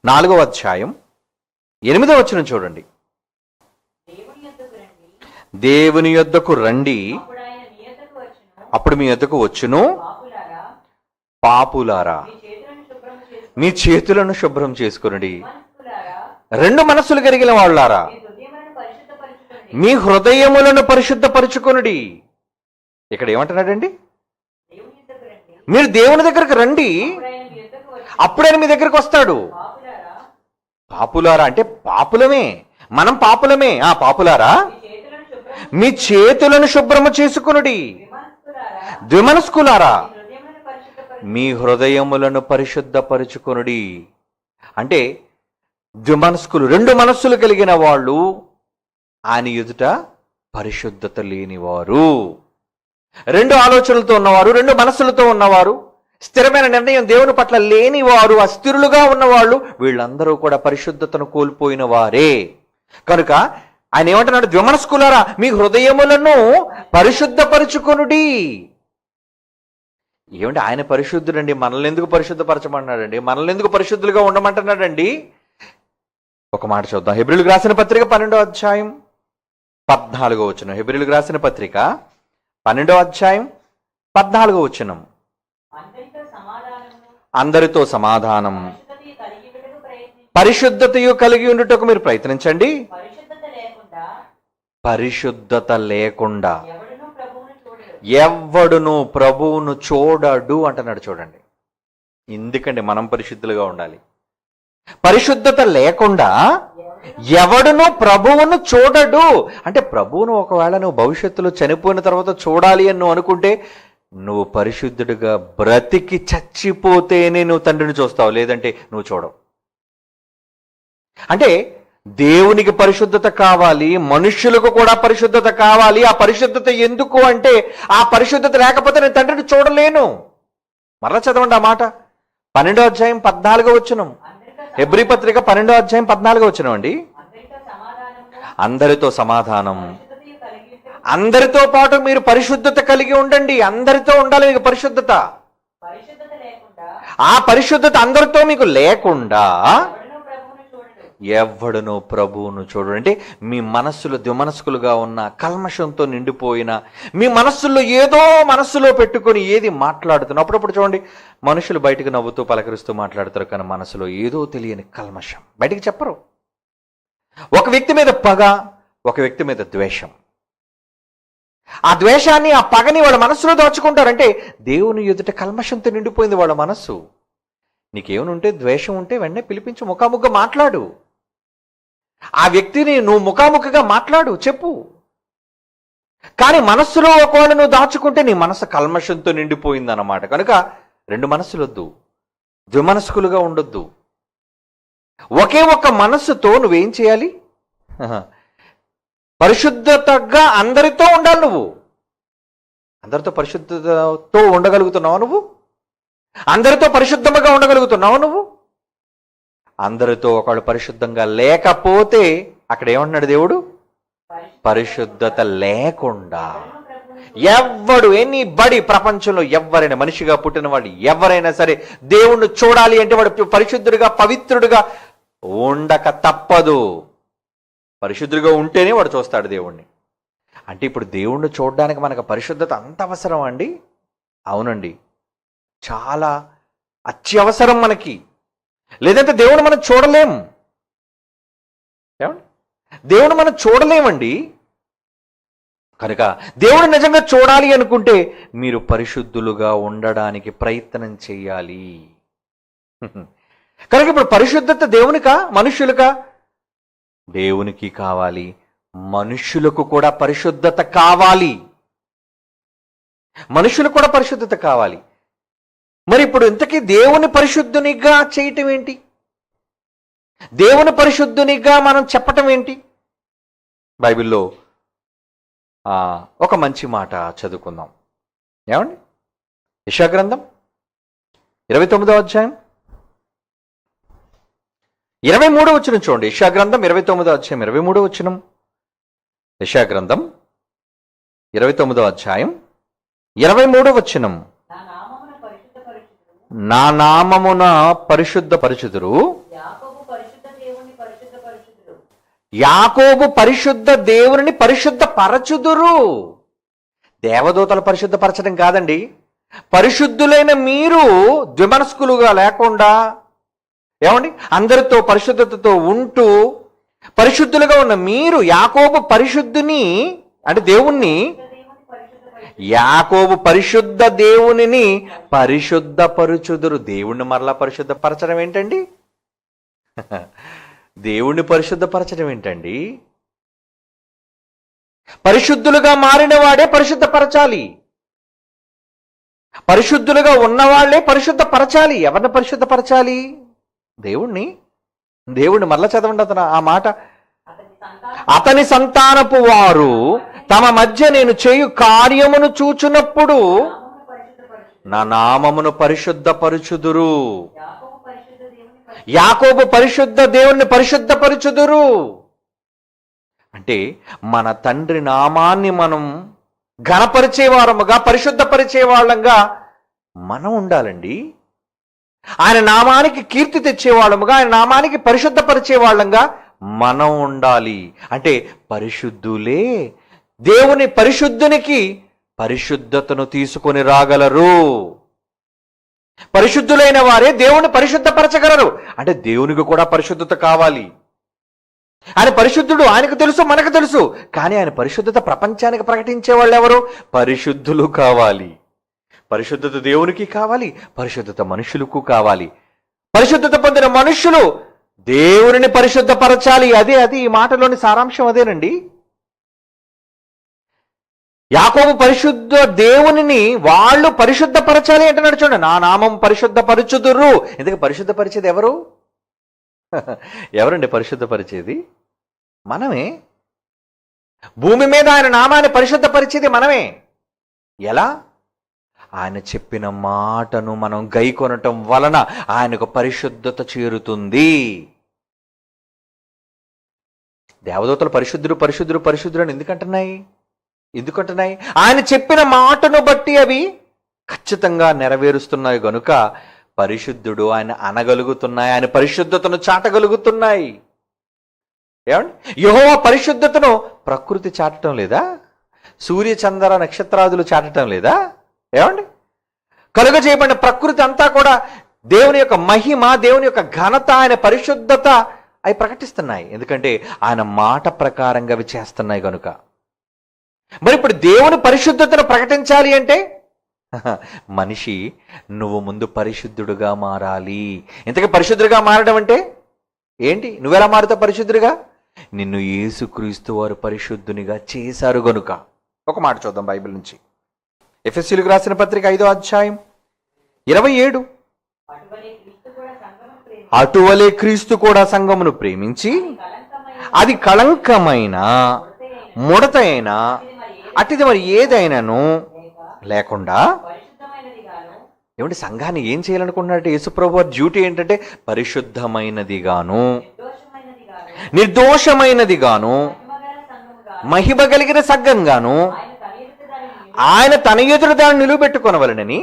4వ అధ్యాయం 8వ వచనం చూడండి. దేవుని యొద్దకు రండి, అప్పుడు మీ యొద్దకు వచ్చును పాపులారా, మీ చేతులను శుభ్రం చేసుకునుడి. రెండు మనస్సులు కలిగిన వాళ్ళారా, మీ హృదయములను పరిశుద్ధపరచుకొనుడి. ఇక్కడ ఏమంటున్నాడండి? మీరు దేవుని దగ్గరకు రండి, అప్పుడైనా మీ దగ్గరకు వస్తాడు. పాపులారా అంటే పాపులమే, మనం పాపులమే. పాపులారా, మీ చేతులను శుభ్రము చేసుకొనుడి. ద్విమనస్కులారా, మీ హృదయములను పరిశుద్ధపరచుకొనుడి. అంటే ద్విమనస్కులు, రెండు మనస్సులు కలిగిన వాళ్ళు ఆయన ఎదుట పరిశుద్ధత లేనివారు. రెండు ఆలోచనలతో ఉన్నవారు, రెండు మనస్సులతో ఉన్నవారు, స్థిరమైన నిర్ణయం దేవుని పట్ల లేని వారు, అస్థిరులుగా ఉన్నవాళ్ళు, వీళ్ళందరూ కూడా పరిశుద్ధతను కోల్పోయిన వారే. కనుక ఆయన ఏమంటున్నాడు? ద్విమనస్కులారా, మీ హృదయములను పరిశుద్ధపరుచుకొనుడి. ఏమంటే ఆయన పరిశుద్ధుడండి, మనల్ని ఎందుకు పరిశుద్ధపరచమన్నాడండి? మనల్ని ఎందుకు పరిశుద్ధులుగా ఉండమంటున్నాడండి? ఒక మాట చూద్దాం. హెబ్రీయులకు రాసిన పత్రిక 12వ అధ్యాయం 14వ వచనం. హెబ్రీయులకు రాసిన పత్రిక 12వ అధ్యాయం 14వ వచనం. అందరితో సమాధానం, పరిశుద్ధతయు కలిగి ఉండుటకు మీరు ప్రయత్నించండి. పరిశుద్ధత లేకుండా ఎవ్వడును ప్రభువును చూడడు అంటున్నాడు. చూడండి, ఎందుకండి మనం పరిశుద్ధులుగా ఉండాలి? పరిశుద్ధత లేకుండా ఎవడును ప్రభువును చూడడు అంటే, ప్రభువును ఒకవేళ నువ్వు భవిష్యత్తులో చనిపోయిన తర్వాత చూడాలి అని నువ్వు అనుకుంటే, నువ్వు పరిశుద్ధుడిగా బ్రతికి చచ్చిపోతేనే నువ్వు తండ్రిని చూస్తావు, లేదంటే నువ్వు చూడవు. అంటే దేవునికి పరిశుద్ధత కావాలి, మనుష్యులకు కూడా పరిశుద్ధత కావాలి. ఆ పరిశుద్ధత ఎందుకు అంటే, ఆ పరిశుద్ధత లేకపోతే నేను తండ్రిని చూడలేను. మరలా చదవండి ఆ మాట. 12వ అధ్యాయం 14వ వచనం. హెబ్రీ పత్రిక 12వ అధ్యాయం 14వ వచనం అండి. అందరితో సమాధానం, అందరితో పాటు మీరు పరిశుద్ధత కలిగి ఉండండి. అందరితో ఉండాలి మీకు పరిశుద్ధత. ఆ పరిశుద్ధత అందరితో మీకు లేకుండా ఎవడును ప్రభువును చూడు. అంటే మీ మనస్సులో ద్విమనస్కులుగా ఉన్న, కల్మషంతో నిండిపోయిన, మీ మనస్సులో ఏదో మనస్సులో పెట్టుకొని ఏది మాట్లాడుతున్నా. అప్పుడప్పుడు చూడండి, మనుషులు బయటకు నవ్వుతూ పలకరిస్తూ మాట్లాడతారు, కానీ మనసులో ఏదో తెలియని కల్మషం బయటికి చెప్పరు. ఒక వ్యక్తి మీద పగ, ఒక వ్యక్తి మీద ద్వేషం. ఆ ద్వేషాన్ని, ఆ పగని వాళ్ళ మనస్సులో దాచుకుంటారంటే దేవుని ఎదుట కల్మషంతో నిండిపోయింది వాళ్ళ మనస్సు. నీకేమనుంటే, ద్వేషం ఉంటే వెంటనే పిలిపించి ముఖాముఖిగా మాట్లాడు. ఆ వ్యక్తిని నువ్వు ముఖాముఖిగా మాట్లాడు, చెప్పు. కానీ మనస్సులో ఒకవేళ నువ్వు దాచుకుంటే నీ మనసు కల్మషంతో నిండిపోయింది అన్నమాట. కనుక రెండు మనస్సులు వద్దు, ద్విమనస్కులుగా ఉండొద్దు. ఒకే ఒక్క మనస్సుతో నువ్వేం చేయాలి? పరిశుద్ధతగా అందరితో ఉండాలి. నువ్వు అందరితో పరిశుద్ధతతో ఉండగలుగుతున్నావా? నువ్వు అందరితో పరిశుద్ధంగా ఉండగలుగుతున్నావా? నువ్వు అందరితో ఒకళ్ళు పరిశుద్ధంగా లేకపోతే అక్కడ ఏమంటున్నాడు దేవుడు? పరిశుద్ధత లేకుండా ఎవ్వడు, ఎనీబడి, ప్రపంచంలో ఎవరైనా, మనిషిగా పుట్టిన వాడు ఎవరైనా సరే దేవుణ్ణి చూడాలి అంటే వాడు పరిశుద్ధుడిగా, పవిత్రుడిగా ఉండక తప్పదు. పరిశుద్ధుడిగా ఉంటేనే వాడు చూస్తాడు దేవుణ్ణి. అంటే ఇప్పుడు దేవుణ్ణి చూడడానికి మనకు పరిశుద్ధత అంత అవసరం అండి? అవునండి, చాలా అత్యవసరం మనకి. లేదంటే దేవుని మనం చూడలేం. దేవుని మనం చూడలేమండి. కనుక దేవుడు నిజంగా చూడాలి అనుకుంటే మీరు పరిశుద్ధులుగా ఉండడానికి ప్రయత్నం చేయాలి. కనుక ఇప్పుడు పరిశుద్ధత దేవునికా మనుష్యులకా? దేవునికి కావాలి, మనుష్యులకు కూడా పరిశుద్ధత కావాలి. మనుష్యులకు కూడా పరిశుద్ధత కావాలి. మరి ఇప్పుడు ఇంతకీ దేవుని పరిశుద్ధునిగా చేయటం ఏంటి? దేవుని పరిశుద్ధునిగా మనం చెప్పటం ఏంటి? బైబిల్లో ఒక మంచి మాట చదువుకుందాం. ఏమండి? యెషయా గ్రంథం 29వ అధ్యాయం 23వ వచనం చూడండి. యెషయా గ్రంథం 29వ అధ్యాయం 23వ వచనం. యెషయా గ్రంథం 29వ అధ్యాయం 23వ వచనం. నా నామమున పరిశుద్ధపరచుదురు, యాకోబు పరిశుద్ధ దేవుని పరిశుద్ధపరచుదురు. దేవదూతలు పరిశుద్ధపరచడం కాదండి, పరిశుద్ధులైన మీరు ద్విమనస్కులుగా లేకుండా, ఏమండి, అందరితో పరిశుద్ధతతో ఉంటూ పరిశుద్ధులుగా ఉన్న మీరు యాకోబు పరిశుద్ధుని అంటే దేవుణ్ణి, యాకోబు పరిశుద్ధ దేవునిని పరిశుద్ధపరుచుదురు. దేవుణ్ణి మరలా పరిశుద్ధపరచడం ఏంటండి? దేవుణ్ణి పరిశుద్ధపరచడం ఏంటండి? పరిశుద్ధులుగా మారిన వాడే పరిశుద్ధపరచాలి. పరిశుద్ధులుగా ఉన్నవాళ్లే పరిశుద్ధపరచాలి. ఎవరిని పరిశుద్ధపరచాలి? దేవుణ్ణి. దేవుణ్ణి మరలా చదవండి అతను ఆ మాట. అతని సంతానపు వారు తమ మధ్య నేను చేయు కార్యమును చూచున్నప్పుడు నా నామమును పరిశుద్ధపరుచుదురు. యాకోబు పరిశుద్ధ దేవుని పరిశుద్ధపరుచుదురు. అంటే మన తండ్రి నామాన్ని మనం ఘనపరిచేవారముగా, పరిశుద్ధపరిచే వాళ్ళంగా మనం ఉండాలండి. ఆయన నామానికి కీర్తి తెచ్చేవాళ్ళముగా, ఆయన నామానికి పరిశుద్ధపరిచే వాళ్ళంగా మనం ఉండాలి. అంటే పరిశుద్ధులే దేవుని పరిశుద్ధునికి పరిశుద్ధతను తీసుకొని రాగలరు. పరిశుద్ధులైన వారే దేవుని పరిశుద్ధపరచగలరు. అంటే దేవునికి కూడా పరిశుద్ధత కావాలి. ఆయన పరిశుద్ధుడు, ఆయనకు తెలుసు, మనకు తెలుసు. కానీ ఆయన పరిశుద్ధత ప్రపంచానికి ప్రకటించే వాళ్ళు ఎవరు? పరిశుద్ధులు కావాలి. పరిశుద్ధత దేవునికి కావాలి, పరిశుద్ధత మనుషులకు కావాలి. పరిశుద్ధత పొందిన మనుషులు దేవుని పరిశుద్ధపరచాలి. అది ఈ మాటలోని సారాంశం అదేనండి. యాకోబు పరిశుద్ధ దేవునిని వాళ్ళు పరిశుద్ధపరచాలి అంటున్నాడు. చూడండి, నా నామం పరిశుద్ధపరచుదురు. ఎందుకు పరిశుద్ధపరిచేది ఎవరు? ఎవరండి పరిశుద్ధపరిచేది? మనమే. భూమి మీద ఆయన నామాన్ని పరిశుద్ధపరిచేది మనమే. ఎలా? ఆయన చెప్పిన మాటను మనం గైకొనటం వలన ఆయనకు పరిశుద్ధత చేరుతుంది. దేవదూతలు పరిశుద్ధుడు పరిశుద్ధుడు పరిశుద్ధుడు అని ఎందుకంటున్నాయి? ఆయన చెప్పిన మాటను బట్టి అవి ఖచ్చితంగా నెరవేరుస్తున్నాయి గనుక పరిశుద్ధుడు ఆయన అనగలుగుతున్నాయి, ఆయన పరిశుద్ధతను చాటగలుగుతున్నాయి. ఏమండి, యెహోవా పరిశుద్ధతను ప్రకృతి చాటటం లేదా? సూర్య చంద్ర నక్షత్రాదులు చాటటం లేదా? ఏమండి, కలుగ చేయబడిన ప్రకృతి అంతా కూడా దేవుని యొక్క మహిమ, దేవుని యొక్క ఘనత, ఆయన పరిశుద్ధత అవి ప్రకటిస్తున్నాయి. ఎందుకంటే ఆయన మాట ప్రకారంగా అవి చేస్తున్నాయి కనుక. మరి ఇప్పుడు దేవుని పరిశుద్ధతను ప్రకటించాలి అంటే మనిషి నువ్వు ముందు పరిశుద్ధుడుగా మారాలి. ఇంతకీ పరిశుద్ధుడిగా మారడం అంటే ఏంటి? నువ్వెలా మారుతావు పరిశుద్ధుడిగా? నిన్ను యేసుక్రీస్తు వారు పరిశుద్ధునిగా చేశారు గనుక. ఒక మాట చూద్దాం బైబిల్ నుంచి. ఎఫెసీయులకు రాసిన పత్రిక 5వ అధ్యాయం 27. అటువలే క్రీస్తు కూడా సంఘమును ప్రేమించి అది కళంకమైన ముడత అయినా అటిది మరి ఏదైనాను లేకుండా. ఏమంటే సంఘాన్ని ఏం చేయాలనుకుంటున్నారంటే యేసుప్రభు వారి డ్యూటీ ఏంటంటే పరిశుద్ధమైనదిగాను, నిర్దోషమైనదిగాను, మహిమ కలిగిన సంఘంగాను ఆయన తన ఎదురు దాన్ని నిలువబెట్టుకొనవలెనని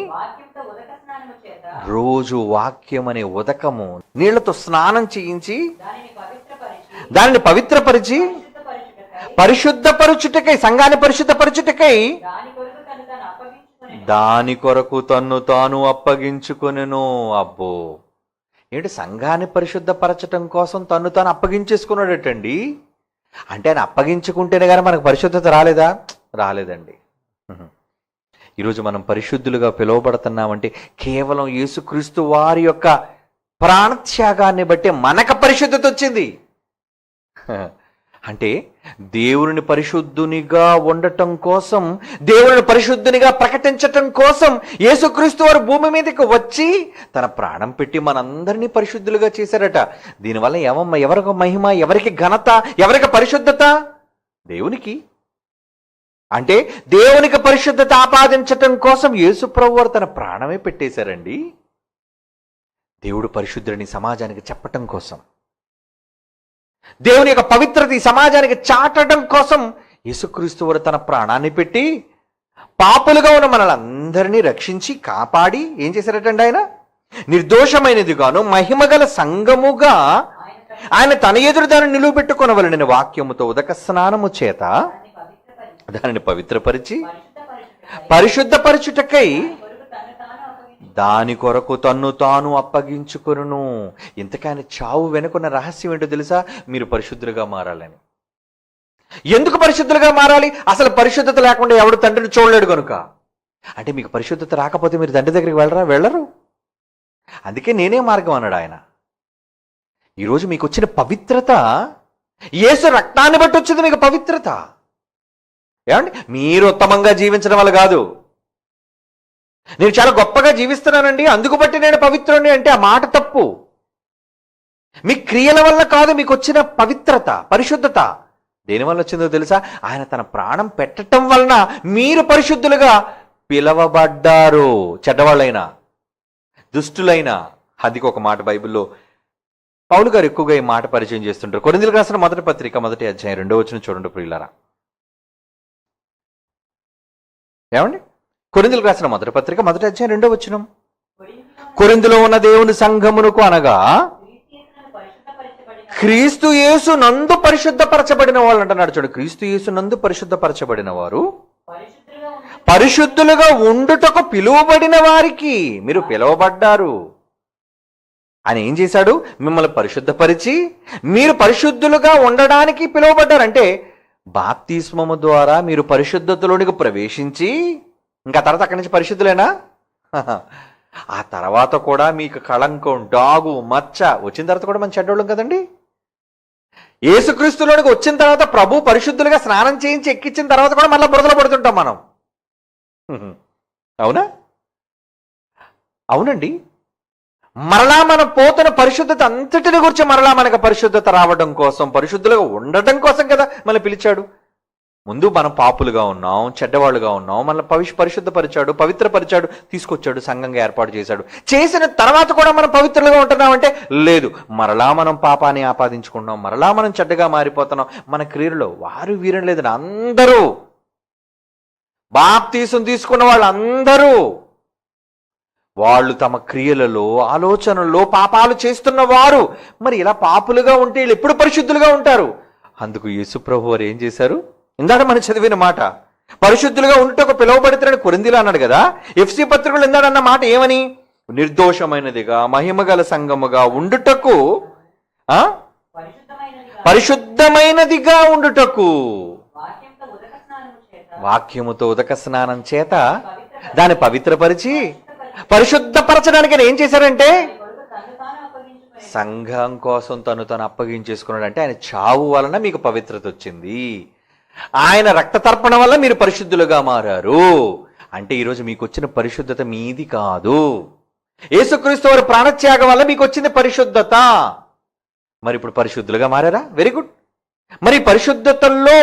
రోజు వాక్యం అనే ఉదకము నీళ్లతో స్నానం చేయించి దానిని పవిత్రపరిచి పరిశుద్ధపరచుటకై, సంఘాన్ని పరిశుద్ధపరచుటకై దాని కొరకు తన్ను తాను అప్పగించుకొనెను. అబ్బో, ఏంటి సంఘాన్ని పరిశుద్ధపరచటం కోసం తన్ను తాను అప్పగించేసుకున్నాడటండి. అంటే ఆయన అప్పగించుకుంటేనే కానీ మనకు పరిశుద్ధత రాలేదా? రాలేదండి. ఈరోజు మనం పరిశుద్ధులుగా పిలువబడుతున్నామంటే కేవలం యేసుక్రీస్తు వారి యొక్క ప్రాణత్యాగాన్ని బట్టి మనకు పరిశుద్ధత వచ్చింది. అంటే దేవుని పరిశుద్ధునిగా ఉండటం కోసం, దేవుని పరిశుద్ధునిగా ప్రకటించటం కోసం యేసుక్రీస్తు వారు భూమి మీదకి వచ్చి తన ప్రాణం పెట్టి మనందరినీ పరిశుద్ధులుగా చేశారట. దీనివల్ల ఎవరికి మహిమ, ఎవరికి ఘనత, ఎవరికి పరిశుద్ధత? దేవునికి. అంటే దేవునికి పరిశుద్ధత ఆపాదించటం కోసం యేసుప్రభు వారు తన ప్రాణమే పెట్టేశారండి. దేవుడు పరిశుద్ధుడిని సమాజానికి చెప్పటం కోసం, దేవుని యొక్క పవిత్రత ఈ సమాజానికి చాటడం కోసం యేసుక్రీస్తు వారు తన ప్రాణాన్ని పెట్టి పాపులుగా ఉన్న మనలందరినీ రక్షించి కాపాడి ఏం చేశారటండి? ఆయన నిర్దోషమైనదిగాను మహిమగల సంఘముగా ఆయన తన ఎదురు దాన్ని నిలువబెట్టుకొనవలెనని వాక్యముతో ఉదక స్నానము చేత దానిని పవిత్రపరిచి పరిశుద్ధపరచుటకై దాని కొరకు తన్ను తాను అప్పగించుకొనును. ఇంతకాని చావు వెనుకున్న రహస్యం ఏంటో తెలుసా? మీరు పరిశుద్ధులుగా మారాలని. ఎందుకు పరిశుద్ధులుగా మారాలి? అసలు పరిశుద్ధత లేకుండా ఎవడు తండ్రిని చూడలేడు కనుక. అంటే మీకు పరిశుద్ధత రాకపోతే మీరు తండ్రి దగ్గరికి వెళ్ళరు. అందుకే నేనే మార్గం అన్నాడు ఆయన. ఈరోజు మీకు వచ్చిన పవిత్రత యేసు రక్తాన్ని బట్టి వచ్చింది మీకు పవిత్రత. ఏమండి, మీరు ఉత్తమంగా జీవించడం వల్ల కాదు. నేను చాలా గొప్పగా జీవిస్తున్నానండి అందుకు బట్టి నేను పవిత్రుడిని అంటే ఆ మాట తప్పు. మీ క్రియల వల్ల కాదు మీకు వచ్చిన పవిత్రత, పరిశుద్ధత. దేనివల్ల వచ్చిందో తెలుసా? ఆయన తన ప్రాణం పెట్టడం వలన మీరు పరిశుద్ధులుగా పిలవబడ్డారు. చెడ్డవాళ్ళైనా దుష్టులైనా. అందుకు ఒక మాట బైబిల్లో పౌలు గారు ఎక్కువగా ఈ మాట పరిచయం చేస్తుంటారు. కొరింథీయులకు రాసిన మొదటి పత్రిక 1వ అధ్యాయం 2వ వచనం చూడండి ప్రియులారా. ఏమండి? కొరింథీయులకు రాసిన మొదటి పత్రిక 1వ అధ్యాయం 2వ వచనం. కొరింథీలో ఉన్న దేవుని సంఘమునకు అనగా క్రీస్తు యేసు నందు పరిశుద్ధపరచబడిన వాళ్ళు అంటున్నాడు. చూడండి, క్రీస్తు యేసు నందు పరిశుద్ధపరచబడిన వారు పరిశుద్ధులుగా ఉండుటకు పిలువబడిన వారికి. మీరు పిలువబడ్డారు. ఆయన ఏం చేశాడు? మిమ్మల్ని పరిశుద్ధపరిచి మీరు పరిశుద్ధులుగా ఉండడానికి పిలువబడ్డారు. అంటే బాప్తిస్మము ద్వారా మీరు పరిశుద్ధతలోనికి ప్రవేశించి ఇంకా తర్వాత అక్కడి నుంచి పరిశుద్ధులేనా? ఆ తర్వాత కూడా మీకు కళంకం, డాగు, మచ్చ వచ్చిన తర్వాత కూడా మనం చెడ్డోళ్ళం కదండి. యేసుక్రీస్తులోనికి వచ్చిన తర్వాత ప్రభు పరిశుద్ధులుగా స్నానం చేయించి ఎక్కించిన తర్వాత కూడా మళ్ళీ బురదలో పడుతుంటాం మనం. అవునా? అవునండి. మరలా మనం పోతున్న పరిశుద్ధత అంతటిని గురించి మరలా మనకు పరిశుద్ధత రావడం కోసం, పరిశుద్ధులుగా ఉండటం కోసం కదా మనం పిలిచాడు. ముందు మనం పాపులుగా ఉన్నాం, చెడ్డవాళ్ళుగా ఉన్నాం, మనల్ని పరిశుద్ధపరిచాడు, పవిత్రపరిచాడు, తీసుకొచ్చాడు, సంఘంగా ఏర్పాటు చేశాడు. చేసిన తర్వాత కూడా మనం పవిత్రులుగా ఉంటున్నామంటే లేదు, మరలా మనం పాపాన్ని ఆపాదించుకుంటున్నాం, మరలా మనం చెడ్డగా మారిపోతున్నాం. మన క్రియలో వారు వీరని లేదని అందరూ, బాప్తీసం తీసుకున్న వాళ్ళందరూ వాళ్ళు తమ క్రియలలో, ఆలోచనల్లో పాపాలు చేస్తున్న వారు. మరి ఇలా పాపులుగా ఉంటే వీళ్ళు ఎప్పుడు పరిశుద్ధులుగా ఉంటారు? అందుకు యేసు ప్రభు వారు ఏం చేశారు? ఇందాక మనం చదివిన మాట, పరిశుద్ధులుగా ఉంటకు పిలువబడుతున్నాడు కొరింథీయులు అన్నాడు కదా. ఎఫ్సి పత్రికలు ఇందాడన్న మాట ఏమని? నిర్దోషమైనదిగా మహిమగల సంఘముగా ఉండుటకు, పరిశుద్ధమైనదిగా ఉండుటకు, వాక్యముతో ఉదక స్నానం చేత దాన్ని పవిత్రపరిచి పరిశుద్ధపరచడానికి ఆయన ఏం చేశారంటే సంఘం కోసం తను అప్పగించేసుకున్నాడు. అంటే ఆయన చావు వలన మీకు పవిత్రత వచ్చింది, ఆయన రక్త తర్పణ వల్ల మీరు పరిశుద్ధులుగా మారారు. అంటే ఈరోజు మీకు వచ్చిన పరిశుద్ధత మీది కాదు, యేసుక్రీస్తు వారి ప్రాణత్యాగం వల్ల మీకు వచ్చింది పరిశుద్ధత. మరి ఇప్పుడు పరిశుద్ధులుగా మారారా? Very good. మరి పరిశుద్ధతల్లో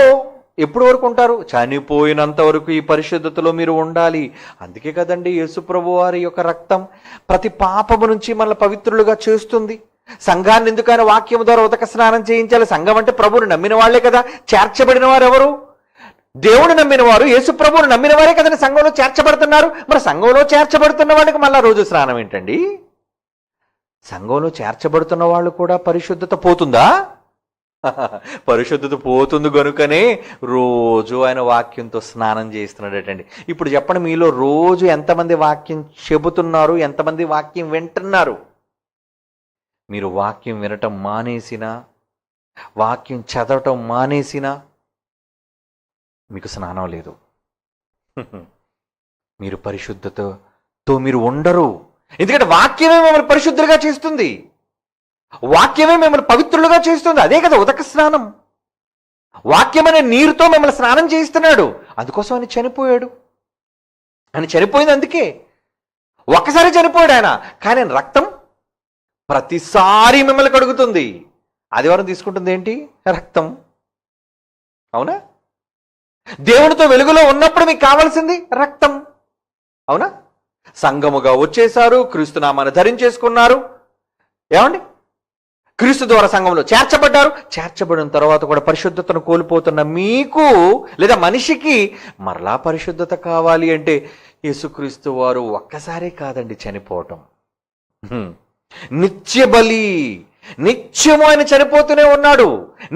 ఎప్పుడు వరకు ఉంటారు? చనిపోయినంత వరకు ఈ పరిశుద్ధతలో మీరు ఉండాలి. అందుకే కదండి యేసు ప్రభు వారి యొక్క రక్తం ప్రతి పాపము నుంచి మనల్ని పవిత్రులుగా చేస్తుంది. సంఘాన్ని ఎందుకైనా వాక్యం ద్వారా ఉదక స్నానం చేయించాలి? సంఘం అంటే ప్రభువుని నమ్మిన వాళ్లే కదా. చేర్చబడిన వారు ఎవరు? దేవుని నమ్మిన వారు, యేసు ప్రభువుని నమ్మిన వారే కదండి సంఘంలో చేర్చబడుతున్నారు. మరి సంఘంలో చేర్చబడుతున్న వాళ్ళకి మళ్ళా రోజు స్నానం ఏంటండి? సంఘంలో చేర్చబడుతున్న వాళ్ళు కూడా పరిశుద్ధత పోతుందా? పరిశుద్ధత పోతుంది కనుకనే రోజు ఆయన వాక్యంతో స్నానం చేస్తున్నాడటండి. ఇప్పుడు చెప్పండి, మీలో రోజు ఎంతమంది వాక్యం చెబుతున్నారు, ఎంతమంది వాక్యం వింటున్నారు? మీరు వాక్యం వినటం మానేసినా, వాక్యం చదవటం మానేసినా మీకు స్నానం లేదు. మీరు పరిశుద్ధతతో మీరు ఉండరు. ఎందుకంటే వాక్యమే మిమ్మల్ని పరిశుద్ధులుగా చేస్తుంది, వాక్యమే మిమ్మల్ని పవిత్రులుగా చేస్తుంది. అదే కదా ఉదక స్నానం. వాక్యం అనే నీరుతో మిమ్మల్ని స్నానం చేయిస్తున్నాడు. అందుకోసం ఆయన చనిపోయాడు. ఆయన చనిపోయింది అందుకే. ఒక్కసారి చనిపోయాడు ఆయన, కానీ ఆయన రక్తం ప్రతిసారి మిమ్మల్ని కడుగుతుంది. ఆదివారం తీసుకుంటుంది ఏంటి? రక్తం. అవునా? దేవునితో వెలుగులో ఉన్నప్పుడు మీకు కావాల్సింది రక్తం. అవునా? సంఘముగా వచ్చేశారు, క్రీస్తునామాన్ని ధరించేసుకున్నారు. ఏమండి? క్రీస్తు ద్వారా సంఘంలో చేర్చబడ్డారు. చేర్చబడిన తర్వాత కూడా పరిశుద్ధతను కోల్పోతున్న మీకు లేదా మనిషికి మరలా పరిశుద్ధత కావాలి అంటే యేసుక్రీస్తు వారు ఒక్కసారే కాదండి చనిపోవటం. నిత్య బలి, నిత్యము ఆయన చనిపోతూనే ఉన్నాడు.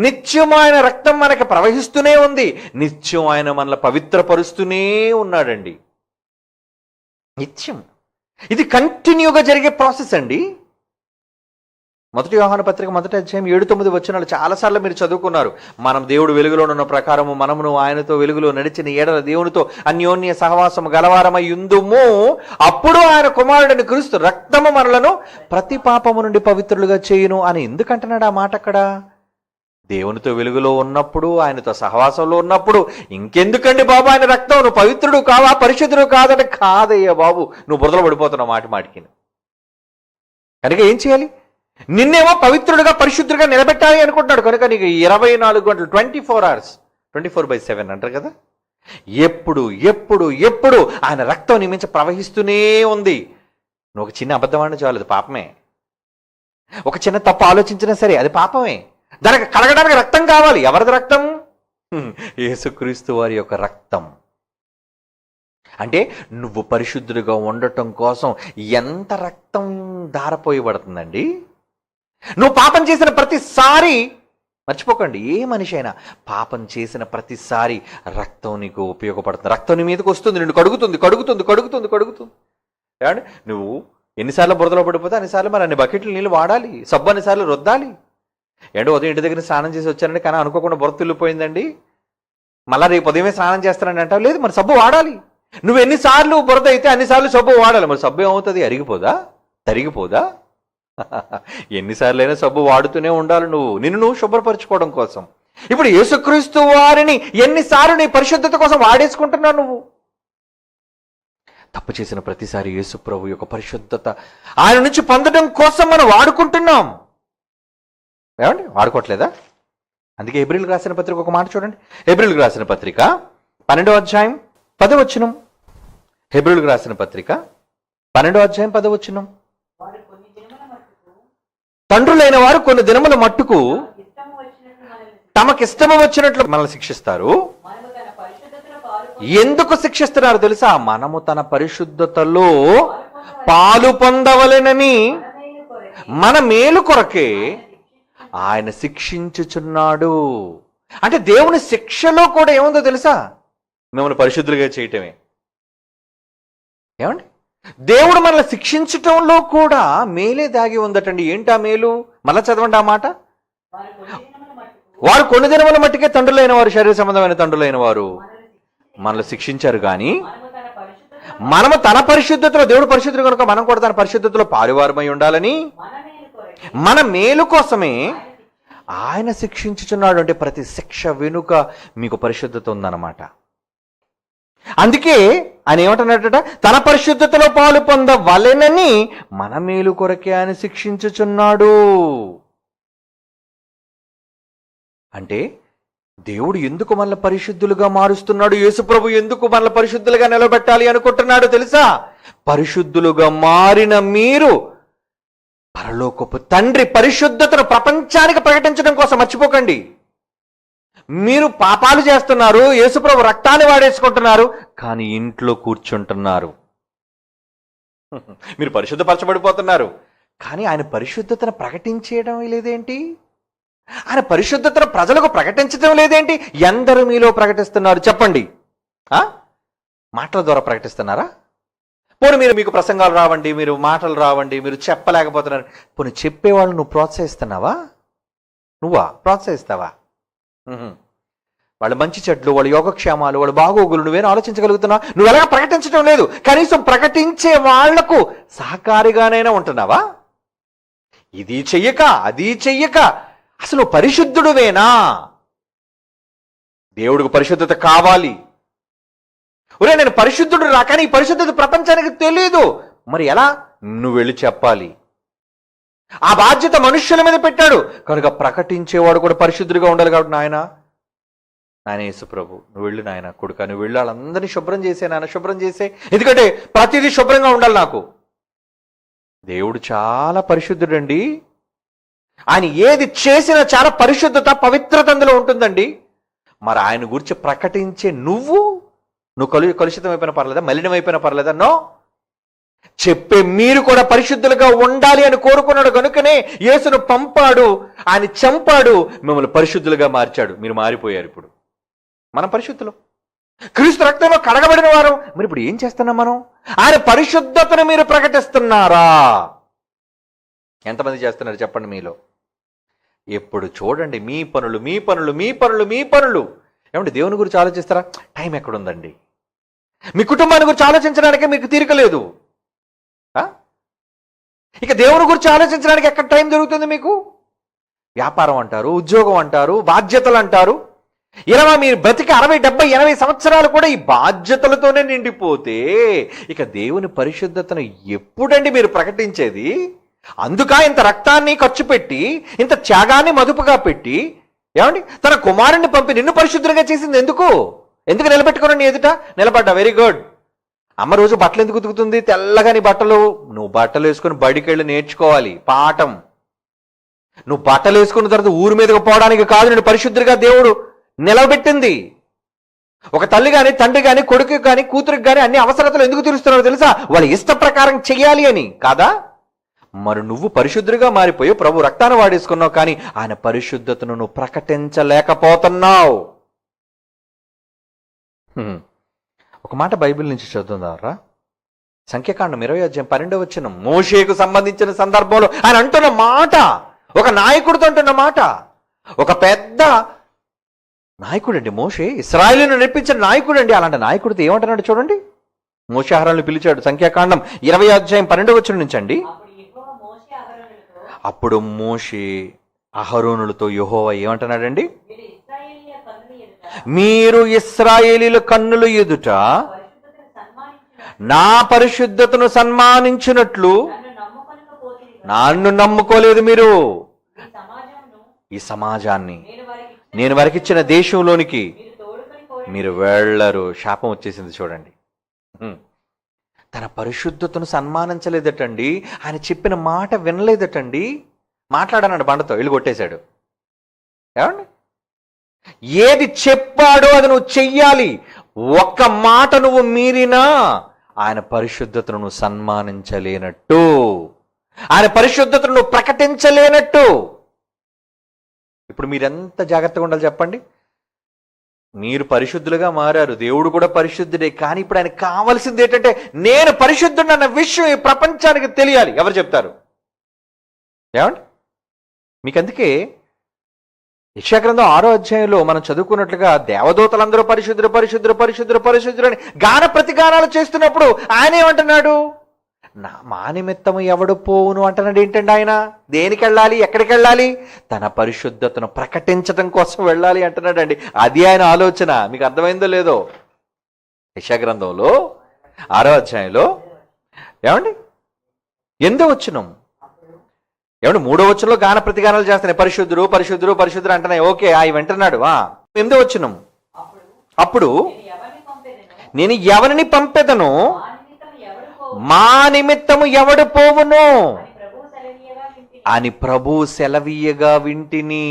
నిత్యం ఆయన రక్తం మనకి ప్రవహిస్తూనే ఉంది. నిత్యం ఆయన మనల్ని పవిత్రపరుస్తూనే ఉన్నాడండి. నిత్యం. ఇది కంటిన్యూగా జరిగే ప్రాసెస్ అండి. 1 యోహాను పత్రిక 1వ అధ్యాయం 7-9 వచనాలు చాలాసార్లు మీరు చదువుకున్నారు. మనం దేవుడు వెలుగులో ఉన్న ప్రకారము మనమును ఆయనతో వెలుగులో నడిచిన ఎడల దేవునితో అన్యోన్య సహవాసము గలవారమై యుందుము. అప్పుడు ఆయన కుమారుడిని క్రీస్తు రక్తము మనలను ప్రతి పాపము నుండి పవిత్రులుగా చేయును అని ఎందుకంటున్నాడు ఆ మాట అక్కడ? దేవునితో వెలుగులో ఉన్నప్పుడు, ఆయనతో సహవాసంలో ఉన్నప్పుడు ఇంకెందుకండి బాబు ఆయన రక్తం, నువ్వు పవిత్రుడు కావా, పరిశుద్ధుడు కాదంటే కాదయ్యా బాబు, నువ్వు బురదలో పడిపోతున్నావు మాటికి. కనుక ఏం చేయాలి? నిన్నేమో పవిత్రుడుగా పరిశుద్ధుడిగా నిలబెట్టాలి అనుకుంటున్నాడు. కనుక నీకు 24 గంటలు 24 hours 24/7 అంటారు కదా, ఎప్పుడు ఎప్పుడు ఎప్పుడు ఆయన రక్తం నీ మించి ప్రవహిస్తూనే ఉంది. నువ్వు ఒక చిన్న అబద్ధం ఆడినా చాలు, అది పాపమే. ఒక చిన్న తప్పు ఆలోచించినా సరే అది పాపమే. దానికి కడగడానికి రక్తం కావాలి. ఎవరిది రక్తం? యేసుక్రీస్తు వారి యొక్క రక్తం. అంటే నువ్వు పరిశుద్ధుడిగా ఉండటం కోసం ఎంత రక్తం ధారపోయబడుతుందండి. నువ్వు పాపం చేసిన ప్రతిసారి, మర్చిపోకండి, ఏ మనిషి అయినా పాపం చేసిన ప్రతిసారి రక్తం నీకు ఉపయోగపడుతుంది. రక్తం నీ మీదకి వస్తుంది, నిన్ను కడుగుతుంది కడుగుతుంది కడుగుతుంది కడుగుతుంది. ఏమండి, నువ్వు ఎన్నిసార్లు బురదలో పడిపోతే అన్నిసార్లు మరి అన్ని బకెట్లు నీళ్ళు వాడాలి, సబ్బు అన్నిసార్లు రుద్దాలి. ఏంటో ఉదయం ఇంటి దగ్గర స్నానం చేసి వచ్చానండి, కానీ అనుకోకుండా బురద తిల్లిపోయిందండి, మళ్ళీ రేపు ఉదయమే స్నానం చేస్తానండి అంటావు. లేదు, మరి సబ్బు వాడాలి. నువ్వు ఎన్నిసార్లు బురద అయితే అన్నిసార్లు సబ్బు వాడాలి. మరి సబ్బు ఏమవుతుంది? అరిగిపోదా? తరిగిపోదా? ఎన్నిసార్లు అయినా సబ్బు వాడుతూనే ఉండాలి నువ్వు, నిన్ను నువ్వు శుభ్రపరచుకోవడం కోసం. ఇప్పుడు యేసుక్రీస్తు వారిని ఎన్నిసార్లు నీ పరిశుద్ధత కోసం వాడేసుకుంటున్నావు నువ్వు? తప్పు చేసిన ప్రతిసారి యేసు ప్రభు యొక్క పరిశుద్ధత ఆయన నుంచి పొందడం కోసం మనం వాడుకుంటున్నాం. ఏమండి, వాడుకోవట్లేదా? అందుకే హెబ్రీయులకు రాసిన పత్రిక ఒక మాట చూడండి. హెబ్రీయులకు రాసిన పత్రిక 12వ అధ్యాయం 10వ వచనం. హెబ్రీయులకు రాసిన పత్రిక 12వ అధ్యాయం 10వ వచనం. తండ్రులైన వారు కొన్ని దినముల మట్టుకు తమకిష్టము వచ్చినట్లు మనల్ని శిక్షిస్తారు. ఎందుకు శిక్షిస్తున్నారు తెలుసా? మనము తన పరిశుద్ధతలో పాలు పొందవలెనని, మన మేలు కొరకే ఆయన శిక్షించుచున్నాడు. అంటే దేవుని శిక్షలో కూడా ఏముందో తెలుసా? మిమ్మల్ని పరిశుద్ధులుగా చేయటమే. ఏమండి, దేవుడు మనల్ని శిక్షించటంలో కూడా మేలే దాగి ఉందటండి. ఏంటా మేలు? మళ్ళా చదవండి ఆ మాట. వారు కొన్ని దినముల మట్టికే తండ్రులైన వారు, శరీర సంబంధమైన తండ్రులైన వారు మనల్ని శిక్షించారు. కానీ మనము తన పరిశుద్ధతలో, దేవుడు పరిశుద్ధుడు కనుక మనం కూడా తన పరిశుద్ధతలో పాలువారమై ఉండాలని, మన మేలు కోసమే ఆయన శిక్షించుచున్నాడు. అంటే ప్రతి శిక్ష వెనుక మీకు పరిశుద్ధత ఉందన్నమాట. అందుకే ఆయన ఏమంటున్నాడట? తన పరిశుద్ధతలో పాలు పొందవలెనని మన మేలు కొరకే ఆయన శిక్షించుచున్నాడు. అంటే దేవుడు ఎందుకు మనల్ని పరిశుద్ధులుగా మారుస్తున్నాడు? యేసుప్రభు ఎందుకు మనల్ని పరిశుద్ధులుగా నిలబెట్టాలి అనుకుంటున్నాడు తెలుసా? పరిశుద్ధులుగా మారిన మీరు పరలోకపు తండ్రి పరిశుద్ధతను ప్రపంచానికి ప్రకటించడం కోసం. మర్చిపోకండి, మీరు పాపాలు చేస్తున్నారు, యేసుప్రభు రక్తాన్ని వాడేసుకుంటున్నారు, కానీ ఇంట్లో కూర్చుంటున్నారు. మీరు పరిశుద్ధపరచబడిపోతున్నారు, కానీ ఆయన పరిశుద్ధతను ప్రకటించేయడం లేదేంటి? ఆయన పరిశుద్ధతను ప్రజలకు ప్రకటించడం లేదేంటి? ఎందరు మీలో ప్రకటిస్తున్నారు చెప్పండి? మాటల ద్వారా ప్రకటిస్తున్నారా? పోనీ మీకు ప్రసంగాలు రావండి, మీరు మాటలు రావండి, మీరు చెప్పలేకపోతున్నారు. పోనీ చెప్పేవాళ్ళు నువ్వు ప్రోత్సహిస్తున్నావా? నువ్వా ప్రోత్సహిస్తావా? వాళ్ళ మంచి చెడ్లు, వాళ్ళ యోగక్షేమాలు, వాళ్ళ బాగోగులు నువ్వేనా ఆలోచించగలుగుతున్నావా? నువ్వు ఎలాగ ప్రకటించడం లేదు. కనీసం ప్రకటించే వాళ్లకు సహకారిగానైనా ఉంటున్నావా? ఇది చెయ్యక అది చెయ్యక అసలు పరిశుద్ధుడువేనా? దేవుడికి పరిశుద్ధత కావాలి. ఒరే, నేను పరిశుద్ధుడు రా, కానీ ఈ పరిశుద్ధత ప్రపంచానికి తెలియదు. మరి ఎలా? నువ్వు వెళ్ళి చెప్పాలి. ఆ బాధ్యత మనుష్యుల మీద పెట్టాడు కనుక ప్రకటించేవాడు కూడా పరిశుద్ధుడిగా ఉండాలి. కాబట్టి నాయన యేసు ప్రభు, నువ్వు వెళ్ళు నాయన, కొడుక నువ్వు వెళ్ళు, వాళ్ళందరినీ శుభ్రం చేసే నాయన, శుభ్రం చేసే, ఎందుకంటే ప్రతిదీ శుభ్రంగా ఉండాలి నాకు. దేవుడు చాలా పరిశుద్ధుడండి. ఆయన ఏది చేసినా చాలా పరిశుద్ధత, పవిత్రత అందులో ఉంటుందండి. మరి ఆయన గురించి ప్రకటించే నువ్వు కలుషితం అయిపోయినా పర్లేదా? మలినం అయిపోయినా పర్లేదా? నో. చెప్పే మీరు కూడా పరిశుద్ధులుగా ఉండాలి అని కోరుకున్నాడు కనుకనే యేసును పంపాడు, ఆయన చంపాడు, మిమ్మల్ని పరిశుద్ధులుగా మార్చాడు. మీరు మారిపోయారు. ఇప్పుడు మనం పరిశుద్ధులు, క్రీస్తు రక్తంలో కడగబడిన వారు. మరి ఇప్పుడు ఏం చేస్తున్నాం మనం? ఆయన పరిశుద్ధతను మీరు ప్రకటిస్తున్నారా? ఎంతమంది చేస్తున్నారు చెప్పండి మీలో? ఎప్పుడు చూడండి మీ పనులు మీ పనులు మీ పనులు మీ పనులు. ఏమంటే దేవుని గురించి ఆలోచిస్తారా? టైం ఎక్కడుందండి? మీ కుటుంబాన్ని గురించి ఆలోచించడానికే మీకు తీరిక లేదు. ఇక దేవుని గురించి ఆలోచించడానికి ఎక్కడ టైం దొరుకుతుంది మీకు? వ్యాపారం అంటారు, ఉద్యోగం అంటారు, బాధ్యతలు అంటారు. ఇలా మీరు బ్రతికి 60, 70, 80 సంవత్సరాలు కూడా ఈ బాధ్యతలతోనే నిండిపోతే ఇక దేవుని పరిశుద్ధతను ఎప్పుడండి మీరు ప్రకటించేది? అందుక ఇంత రక్తాన్ని ఖర్చు పెట్టి, ఇంత త్యాగాన్ని మదుపుగా పెట్టి, ఏమండి తన కుమారుణ్ణి పంపి నిన్ను పరిశుద్ధంగా చేసింది ఎందుకు? ఎందుకు నిలబెట్టుకున్నావు నీ ఎదుట? నిలబడ్డా, వెరీ గుడ్. అమ్మ రోజు బట్టలు ఎందుకు ఉతుకుతుంది? తెల్లగా నీ బట్టలు. నువ్వు బట్టలు వేసుకుని బడికి వెళ్ళి నేర్చుకోవాలి పాఠం. నువ్వు బట్టలు వేసుకున్న తర్వాత ఊరి మీదకి పోవడానికి కాదు నేను పరిశుద్ధుడిగా దేవుడు నిలబెట్టింది. ఒక తల్లి కానీ తండ్రి కానీ కొడుకు కానీ కూతురికి కానీ అన్ని అవసరతలు ఎందుకు తీరుస్తున్నారో తెలుసా? వాళ్ళ ఇష్ట ప్రకారం చెయ్యాలి అని కాదా? మరి నువ్వు పరిశుద్ధుడిగా మారిపోయి ప్రభు రక్తాన్ని వాడేసుకున్నావు, కానీ ఆయన పరిశుద్ధతను నువ్వు ప్రకటించలేకపోతున్నావు. ఒక మాట బైబిల్ నుంచి చదువుతారా? సంఖ్యాకాండం 20:12 మోషేకు సంబంధించిన సందర్భంలో ఆయన అంటున్న మాట, ఒక నాయకుడితో అంటున్న మాట. ఒక పెద్ద నాయకుడు అండి మోషే, ఇశ్రాయేలును నడిపించిన నాయకుడు అండి. అలాంటి నాయకుడితో ఏమంటున్నాడు చూడండి. మోషే అహరోనును పిలిచాడు. సంఖ్యాకాండం 20:12 నుంచి అండి. అప్పుడు మోషే అహరోనులతో యెహోవా ఏమంటున్నాడండి? మీరు ఇశ్రాయేలీల కన్నుల ఎదుట నా పరిశుద్ధతను సన్మానించినట్లు నన్ను నమ్ముకోలేదు మీరు. ఈ సమాజాన్ని నేను వారికిచ్చిన దేశంలోనికి మీరు వెళ్ళరు. శాపం వచ్చేసింది చూడండి. తన పరిశుద్ధతను సన్మానించలేదటండి. ఆయన చెప్పిన మాట వినలేదటండి. మాట్లాడన్నాడు బండతో, ఇల్లు కొట్టేశాడు. ఏమండి? ఏది చెప్పాడో అది నువ్వు చెయ్యాలి. ఒక్క మాట నువ్వు మీరినా ఆయన పరిశుద్ధతను నువ్వు సన్మానించలేనట్టు, ఆయన పరిశుద్ధతను నువ్వు ప్రకటించలేనట్టు. ఇప్పుడు మీరెంత జాగ్రత్తగా ఉండాలి చెప్పండి. మీరు పరిశుద్ధులుగా మారారు, దేవుడు కూడా పరిశుద్ధుడే. కానీ ఇప్పుడు ఆయన కావాల్సింది ఏంటంటే నేను పరిశుద్ధుడు అన్న విషయం ఈ ప్రపంచానికి తెలియాలి. ఎవరు చెప్తారు? ఏమండి? మీకు అందుకే యెషయా గ్రంథం 6వ అధ్యాయంలో మనం చదువుకున్నట్లుగా దేవదూతలందరూ పరిశుద్ధుడు పరిశుద్ధుడు పరిశుద్ధుడు పరిశుద్ధుడు అని గాన ప్రతిగానాలు చేస్తున్నప్పుడు ఆయన ఏమంటున్నాడు? మా నిమిత్తము ఎవడు పోవును అంటున్నాడు. ఏంటండి ఆయన? దేనికి వెళ్ళాలి? ఎక్కడికి వెళ్ళాలి? తన పరిశుద్ధతను ప్రకటించడం కోసం వెళ్ళాలి అంటున్నాడు అండి. అది ఆయన ఆలోచన. మీకు అర్థమైందో లేదో? యెషయా గ్రంథంలో 6వ అధ్యాయంలో ఏమండి 8వ వచనం, ఏమండి 3వ వచనంలో గాన ప్రతిగానాలు చేస్తున్నాయి. పరిశుద్ధుడు పరిశుద్ధుడు పరిశుద్ధుడు అంటున్నాయి. ఓకే, అవి వింటున్నాడు. 8వ వచనం, అప్పుడు నేను ఎవరిని పంపెదను, మా నిమిత్తము ఎవడు పోవును అని ప్రభువు సెలవీయగా వింటిని.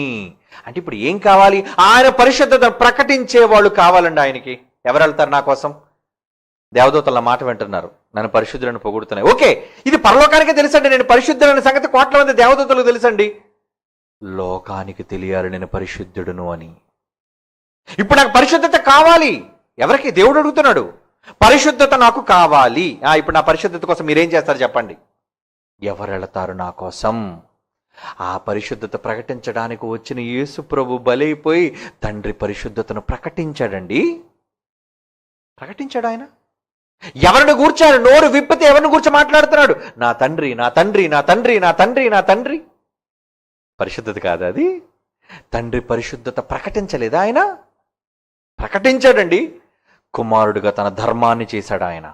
అంటే ఇప్పుడు ఏం కావాలి? ఆయన పరిశుద్ధతను ప్రకటించే వాళ్ళు కావాలండి ఆయనకి. ఎవరు వెళ్తారు నా కోసం? దేవదూతల మాట వింటున్నారు, నన్ను పరిశుద్ధులను పొగుడుతున్నాయి. ఓకే, ఇది పరలోకానికే తెలుసండి నేను పరిశుద్ధులైన సంగతి. కోట్ల మంది దేవదూతలకు తెలుసండి. లోకానికి తెలియాలి నేను పరిశుద్ధుడును అని. ఇప్పుడు నాకు పరిశుద్ధత కావాలి. ఎవరికి? దేవుడు అడుగుతున్నాడు. పరిశుద్ధత నాకు కావాలి. ఇప్పుడు నా పరిశుద్ధత కోసం మీరేం చేస్తారు చెప్పండి? ఎవరు వెళతారు నా కోసం? ఆ పరిశుద్ధత ప్రకటించడానికి వచ్చిన యేసు ప్రభు బలైపోయి తండ్రి పరిశుద్ధతను ప్రకటించాడండి. ప్రకటించాడు ఆయన. ఎవరిని గూర్చాడు? నోరు విప్పితే ఎవరిని గూర్చి మాట్లాడుతున్నాడు? నా తండ్రి నా తండ్రి నా తండ్రి నా తండ్రి నా తండ్రి. పరిశుద్ధత కాదా అది? తండ్రి పరిశుద్ధత ప్రకటించలేదా ఆయన? ప్రకటించాడండి. కుమారుడిగా తన ధర్మాన్ని చేశాడు ఆయన.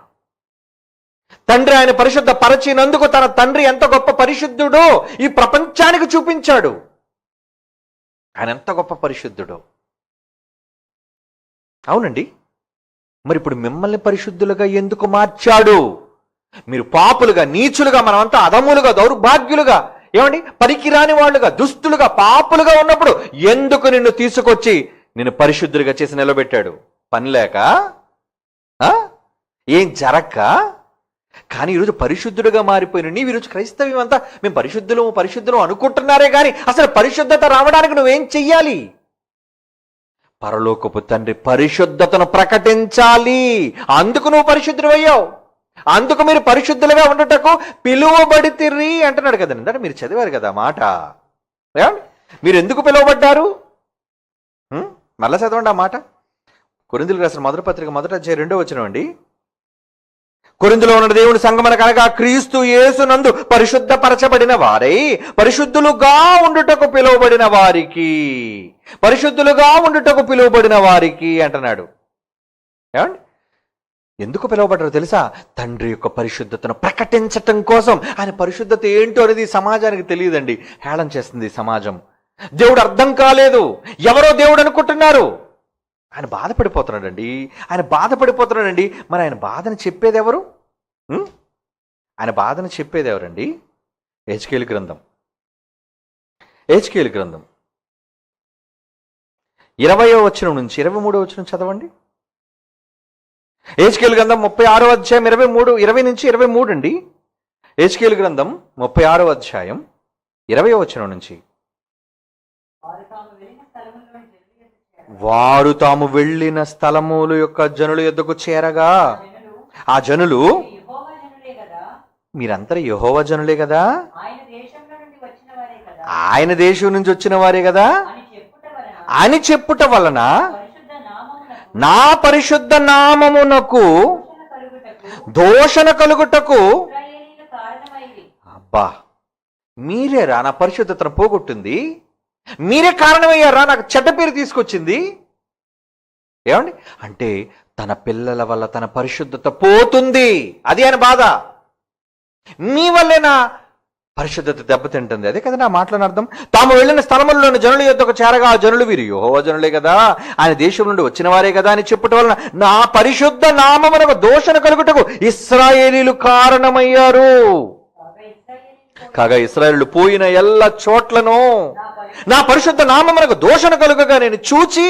తండ్రి ఆయన పరిశుద్ధ పరచినందుకు తన తండ్రి ఎంత గొప్ప పరిశుద్ధుడో ఈ ప్రపంచానికి చూపించాడు. ఆయన ఎంత గొప్ప పరిశుద్ధుడో. అవునండి. మరి ఇప్పుడు మిమ్మల్ని పరిశుద్ధులుగా ఎందుకు మార్చాడు? మీరు పాపులుగా, నీచులుగా, మనమంతా అధములుగా, దౌర్భాగ్యులుగా, ఏమండి పనికిరాని వాళ్ళుగా, దుస్తులుగా, పాపులుగా ఉన్నప్పుడు ఎందుకు నిన్ను తీసుకొచ్చి నిన్ను పరిశుద్ధులుగా చేసి నిలబెట్టాడు? పని లేక? ఏం జరక్క? కానీ ఈరోజు పరిశుద్ధుడుగా మారిపోయిన నీవు ఈరోజు క్రైస్తవ్యం అంతా మేము పరిశుద్ధులు అనుకుంటున్నారే కానీ అసలు పరిశుద్ధత రావడానికి నువ్వేం చెయ్యాలి? పరలోకపు తండ్రి పరిశుద్ధతను ప్రకటించాలి. అందుకు నువ్వు పరిశుద్ధుడు అయ్యావు. అందుకు మీరు పరిశుద్ధులుగా ఉండటకు పిలువబడితిరి అంటున్నాడు కదండి. అంటే మీరు చదివారు కదా మాట. మీరు ఎందుకు పిలువబడ్డారు? మళ్ళా చదవండి ఆ మాట. కొరింథీయులకు రాసిన మొదటి పత్రిక 1వ అధ్యాయం 2వ వచనం అండి. కొరింథీలో ఉన్న దేవుని సంగమనకనగా క్రీస్తు యేసునందు పరిశుద్ధపరచబడిన వారై పరిశుద్ధులుగా ఉండుటకు పిలువబడిన వారికి, పరిశుద్ధులుగా ఉండుటకు పిలువబడిన వారికి అంటున్నాడు. ఏమండి ఎందుకు పిలువబడ్డారో తెలుసా? తండ్రి యొక్క పరిశుద్ధతను ప్రకటించటం కోసం. ఆయన పరిశుద్ధత ఏంటో అనేది సమాజానికి తెలియదండి. హేళన చేస్తుంది సమాజం. దేవుడు అర్థం కాలేదు. ఎవరో దేవుడు అనుకుంటున్నారు. ఆయన బాధపడిపోతున్నాడండి. మరి ఆయన బాధను చెప్పేది ఎవరు? ఆయన బాధను చెప్పేది ఎవరండి? హెజ్కేలు గ్రంథం 20వ వచనం నుంచి 23వ వచనం చదవండి. హెజ్కేలు గ్రంథం 36వ అధ్యాయం 20 నుంచి 23 అండి. హెజ్కేలు గ్రంథం 36వ అధ్యాయం 20వ వచనం నుంచి. వారు తాము వెళ్ళిన స్థలముల యొక్క జనుల యొద్దకు చేరగా ఆ జనులు, మీరందరూ యెహోవా జనులే కదా, ఆయన దేశం నుంచి వచ్చిన వారే కదా అని చెప్పుట వలన నా పరిశుద్ధ నామమునకు దోషణ కలుగుటకు, అబ్బా మీరేరా నా పరిశుద్ధతను పోగొట్టింది, మీరే కారణమయ్యారా నాకు చెడ్డ పేరు తీసుకొచ్చింది. ఏమండి అంటే తన పిల్లల వల్ల తన పరిశుద్ధత పోతుంది, అది ఆయన బాధ. మీ వల్లేనా పరిశుద్ధత దెబ్బతింటుంది, అదే కదా నా మాటలను అర్థం. తాము వెళ్ళిన స్థలములలోని జనుల యొద్దకు చేరగా ఆ జనులు, వీరు యెహోవా జనులే కదా, ఆయన దేశం నుండి వచ్చిన వారే కదా అని చెప్పుట వలన నా పరిశుద్ధ నామమునకు దోషణ కలుగుటకు ఇశ్రాయేలీలు కారణమయ్యారు. కాగా ఇశ్రాయేలు పోయిన ఎల్ల చోట్లను నా పరిశుద్ధ నామమునకు దోషణ కలుగగా నేను చూచి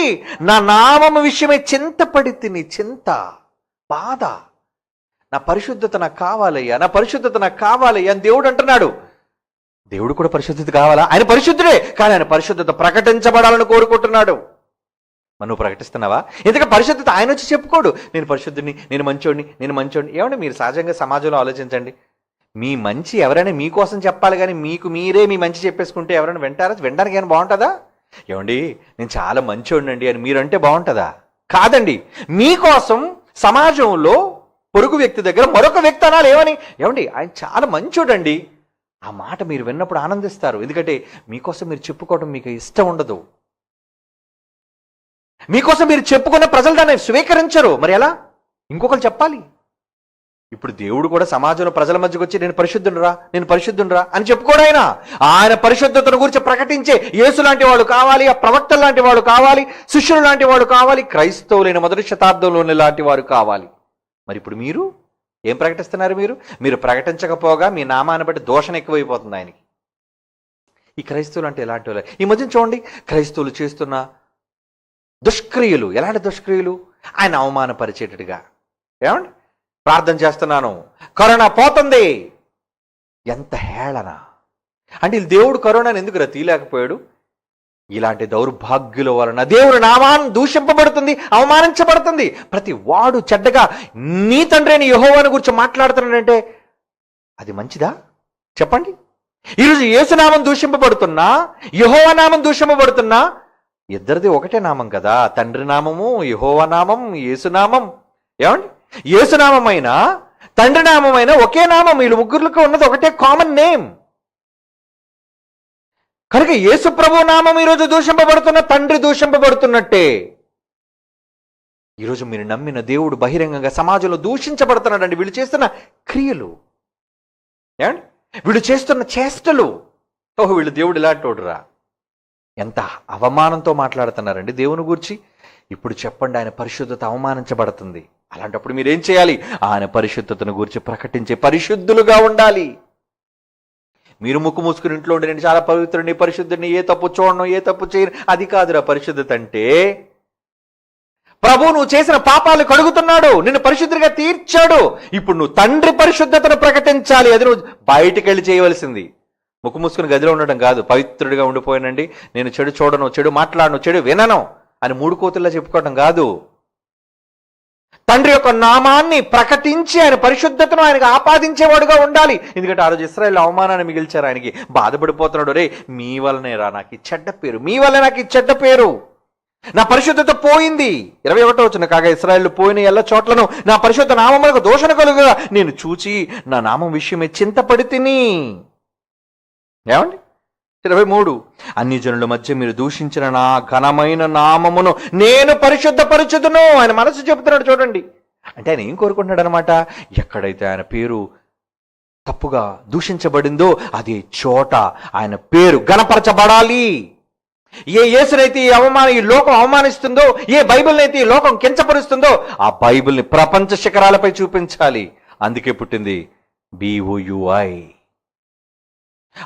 నా నామము విషయమై చింతపడి తిని, బాధ. నా పరిశుద్ధత నాకు కావాలయ్యా, నా పరిశుద్ధత నాకు కావాలయ్యా అని దేవుడు అంటున్నాడు. దేవుడు కూడా పరిశుద్ధత కావాలా? ఆయన పరిశుద్ధుడే, కానీ ఆయన పరిశుద్ధత ప్రకటించబడాలని కోరుకుంటున్నాడు. మరి నువ్వు ప్రకటిస్తున్నావా? ఎందుకంటే పరిశుద్ధత ఆయన వచ్చి చెప్పుకోడు, నేను పరిశుద్ధుని, నేను మంచోడిని. ఏమంటే మీరు సహజంగా సమాజంలో ఆలోచించండి. మీ మంచి ఎవరైనా మీకోసం చెప్పాలి, కానీ మీకు మీరే మీ మంచి చెప్పేసుకుంటే ఎవరైనా వింటారా? వినడానికి ఏమైనా బాగుంటుందా? ఏమండి నేను చాలా మంచోడినండి అని మీరంటే బాగుంటుందా? కాదండి. మీకోసం సమాజంలో పొరుగు వ్యక్తి దగ్గర మరొక వ్యక్తి అనాలి ఏమని, ఏమండి ఆయన చాలా మంచోడండి. ఆ మాట మీరు విన్నప్పుడు ఆనందిస్తారు, ఎందుకంటే మీకోసం మీరు చెప్పుకోవడం మీకు ఇష్టం ఉండదు. మీకోసం మీరు చెప్పుకున్న ప్రజలు దాన్ని స్వీకరించరు. మరి ఎలా? ఇంకొకరు చెప్పాలి. ఇప్పుడు దేవుడు కూడా సమాజంలో ప్రజల మధ్యకు వచ్చి నేను పరిశుద్ధుండ్రా అని చెప్పుకోడు. ఆయన పరిశుద్ధతను గురించి ప్రకటించే యేసు లాంటి వాడు కావాలి, ఆ ప్రవక్తలు లాంటి వాడు కావాలి, శిష్యులు లాంటి వాడు కావాలి, క్రైస్తవులైన మొదటి శతాబ్దంలోని లాంటి వారు కావాలి. మరి ఇప్పుడు మీరు ఏం ప్రకటిస్తున్నారు? మీరు ప్రకటించకపోగా మీ నామాన్ని బట్టి దోషణ ఎక్కువైపోతుంది ఆయనకి. ఈ క్రైస్తవులు అంటే ఎలాంటి వాళ్ళు? ఈ మధ్యన చూడండి క్రైస్తవులు చేస్తున్న దుష్క్రియలు. ఎలాంటి దుష్క్రియలు? ఆయన అవమానపరిచేటట్టుగా. ఏమండి ప్రార్థన చేస్తున్నాను, కరోనా పోతుంది, ఎంత హేళన. అంటే దేవుడు కరోనాను ఎందుకు తీయలేకపోయాడు? ఇలాంటి దౌర్భాగ్యుల వలన దేవుడు నామాన్ని దూషింపబడుతుంది, అవమానించబడుతుంది. ప్రతి వాడు చెడ్డగా నీ తండ్రి అని యెహోవాను గురించి మాట్లాడుతున్నాడంటే అది మంచిదా చెప్పండి? ఈరోజు యేసునామం దూషింపబడుతున్నా, యెహోవా నామం దూషింపబడుతున్నా, ఇద్దరిది ఒకటే నామం కదా, తండ్రి నామము, యెహోవా నామం, యేసునామం. ఏమండి యేసునామమైన తండ్రి నామమైన ఒకే నామం, వీళ్ళు ముగ్గురులకు ఉన్నది ఒకటే కామన్ నేమ్. కనుక యేసు ప్రభు నామం ఈరోజు దూషింపబడుతున్న, తండ్రి దూషింపబడుతున్నట్టే. ఈరోజు మీరు నమ్మిన దేవుడు బహిరంగంగా సమాజంలో దూషించబడుతున్నాడండి. వీళ్ళు చేస్తున్న క్రియలు, ఏమండి వీళ్ళు చేస్తున్న చేష్టలు, ఓహో వీళ్ళు దేవుడు ఇలాంటోడురా, ఎంత అవమానంతో మాట్లాడుతున్నారండి దేవుని గురించి. ఇప్పుడు చెప్పండి, ఆయన పరిశుద్ధత అవమానించబడుతుంది. అలాంటప్పుడు మీరేం చేయాలి? ఆయన పరిశుద్ధతను గురించి ప్రకటించే పరిశుద్ధులుగా ఉండాలి. మీరు ముక్కు మూసుకుని ఇంట్లో ఉండి నేను చాలా పవిత్రుడిని, పరిశుద్ధుడిని, ఏ తప్పు చూడను, ఏ తప్పు చేయను, అది కాదురా పరిశుద్ధత అంటే. ప్రభు నువ్వు చేసిన పాపాలు కడుగుతున్నాడు, నిన్ను పరిశుద్ధుడిగా తీర్చాడు. ఇప్పుడు నువ్వు తండ్రి పరిశుద్ధతను ప్రకటించాలి. అది నువ్వు బయటికి వెళ్ళి చేయవలసింది. ముక్కు మూసుకుని గదిలో ఉండడం కాదు. పవిత్రుడిగా ఉండిపోయానండి, నేను చెడు చూడను, చెడు మాట్లాడను, చెడు వినను అని మూడు కోతుల్లా చెప్పుకోవడం కాదు. తండ్రి యొక్క నామాన్ని ప్రకటించి ఆయన పరిశుద్ధతను ఆయనకు ఆపాదించేవాడుగా ఉండాలి. ఎందుకంటే ఆ రోజు ఇశ్రాయేలు అవమానాన్ని మిగిల్చారు. ఆయనకి బాధపడిపోతున్నాడు, రే మీ వల్లనే రా నాకు ఈ చెడ్డ పేరు, మీ వల్ల నాకు ఈ చెడ్డ పేరు, నా పరిశుద్ధత పోయింది. 21వ వచనం, కాగా ఇశ్రాయేలు పోయిన ఎల్ల చోట్లను నా పరిశుద్ధ నామమునకు దోషణ కలుగుగా నేను చూచి నా నామం విషయమే చింతపడి తిని. ఏమండి 23, అన్ని జనుల మధ్య మీరు దూషించిన నా ఘనమైన నామమును నేను పరిశుద్ధపరచుదును. ఆయన మనసు చెబుతున్నాడు చూడండి. అంటే ఆయన ఏం కోరుకుంటున్నాడు అనమాట? ఎక్కడైతే ఆయన పేరు తప్పుగా దూషించబడిందో అది చోట ఆయన పేరు గణపరచబడాలి. ఏ యేసునైతే ఈ లోకం అవమానిస్తుందో, ఏ బైబిల్నైతే ఈ లోకం కించపరుస్తుందో, ఆ బైబిల్ని ప్రపంచ శిఖరాలపై చూపించాలి. అందుకే పుట్టింది BOUI.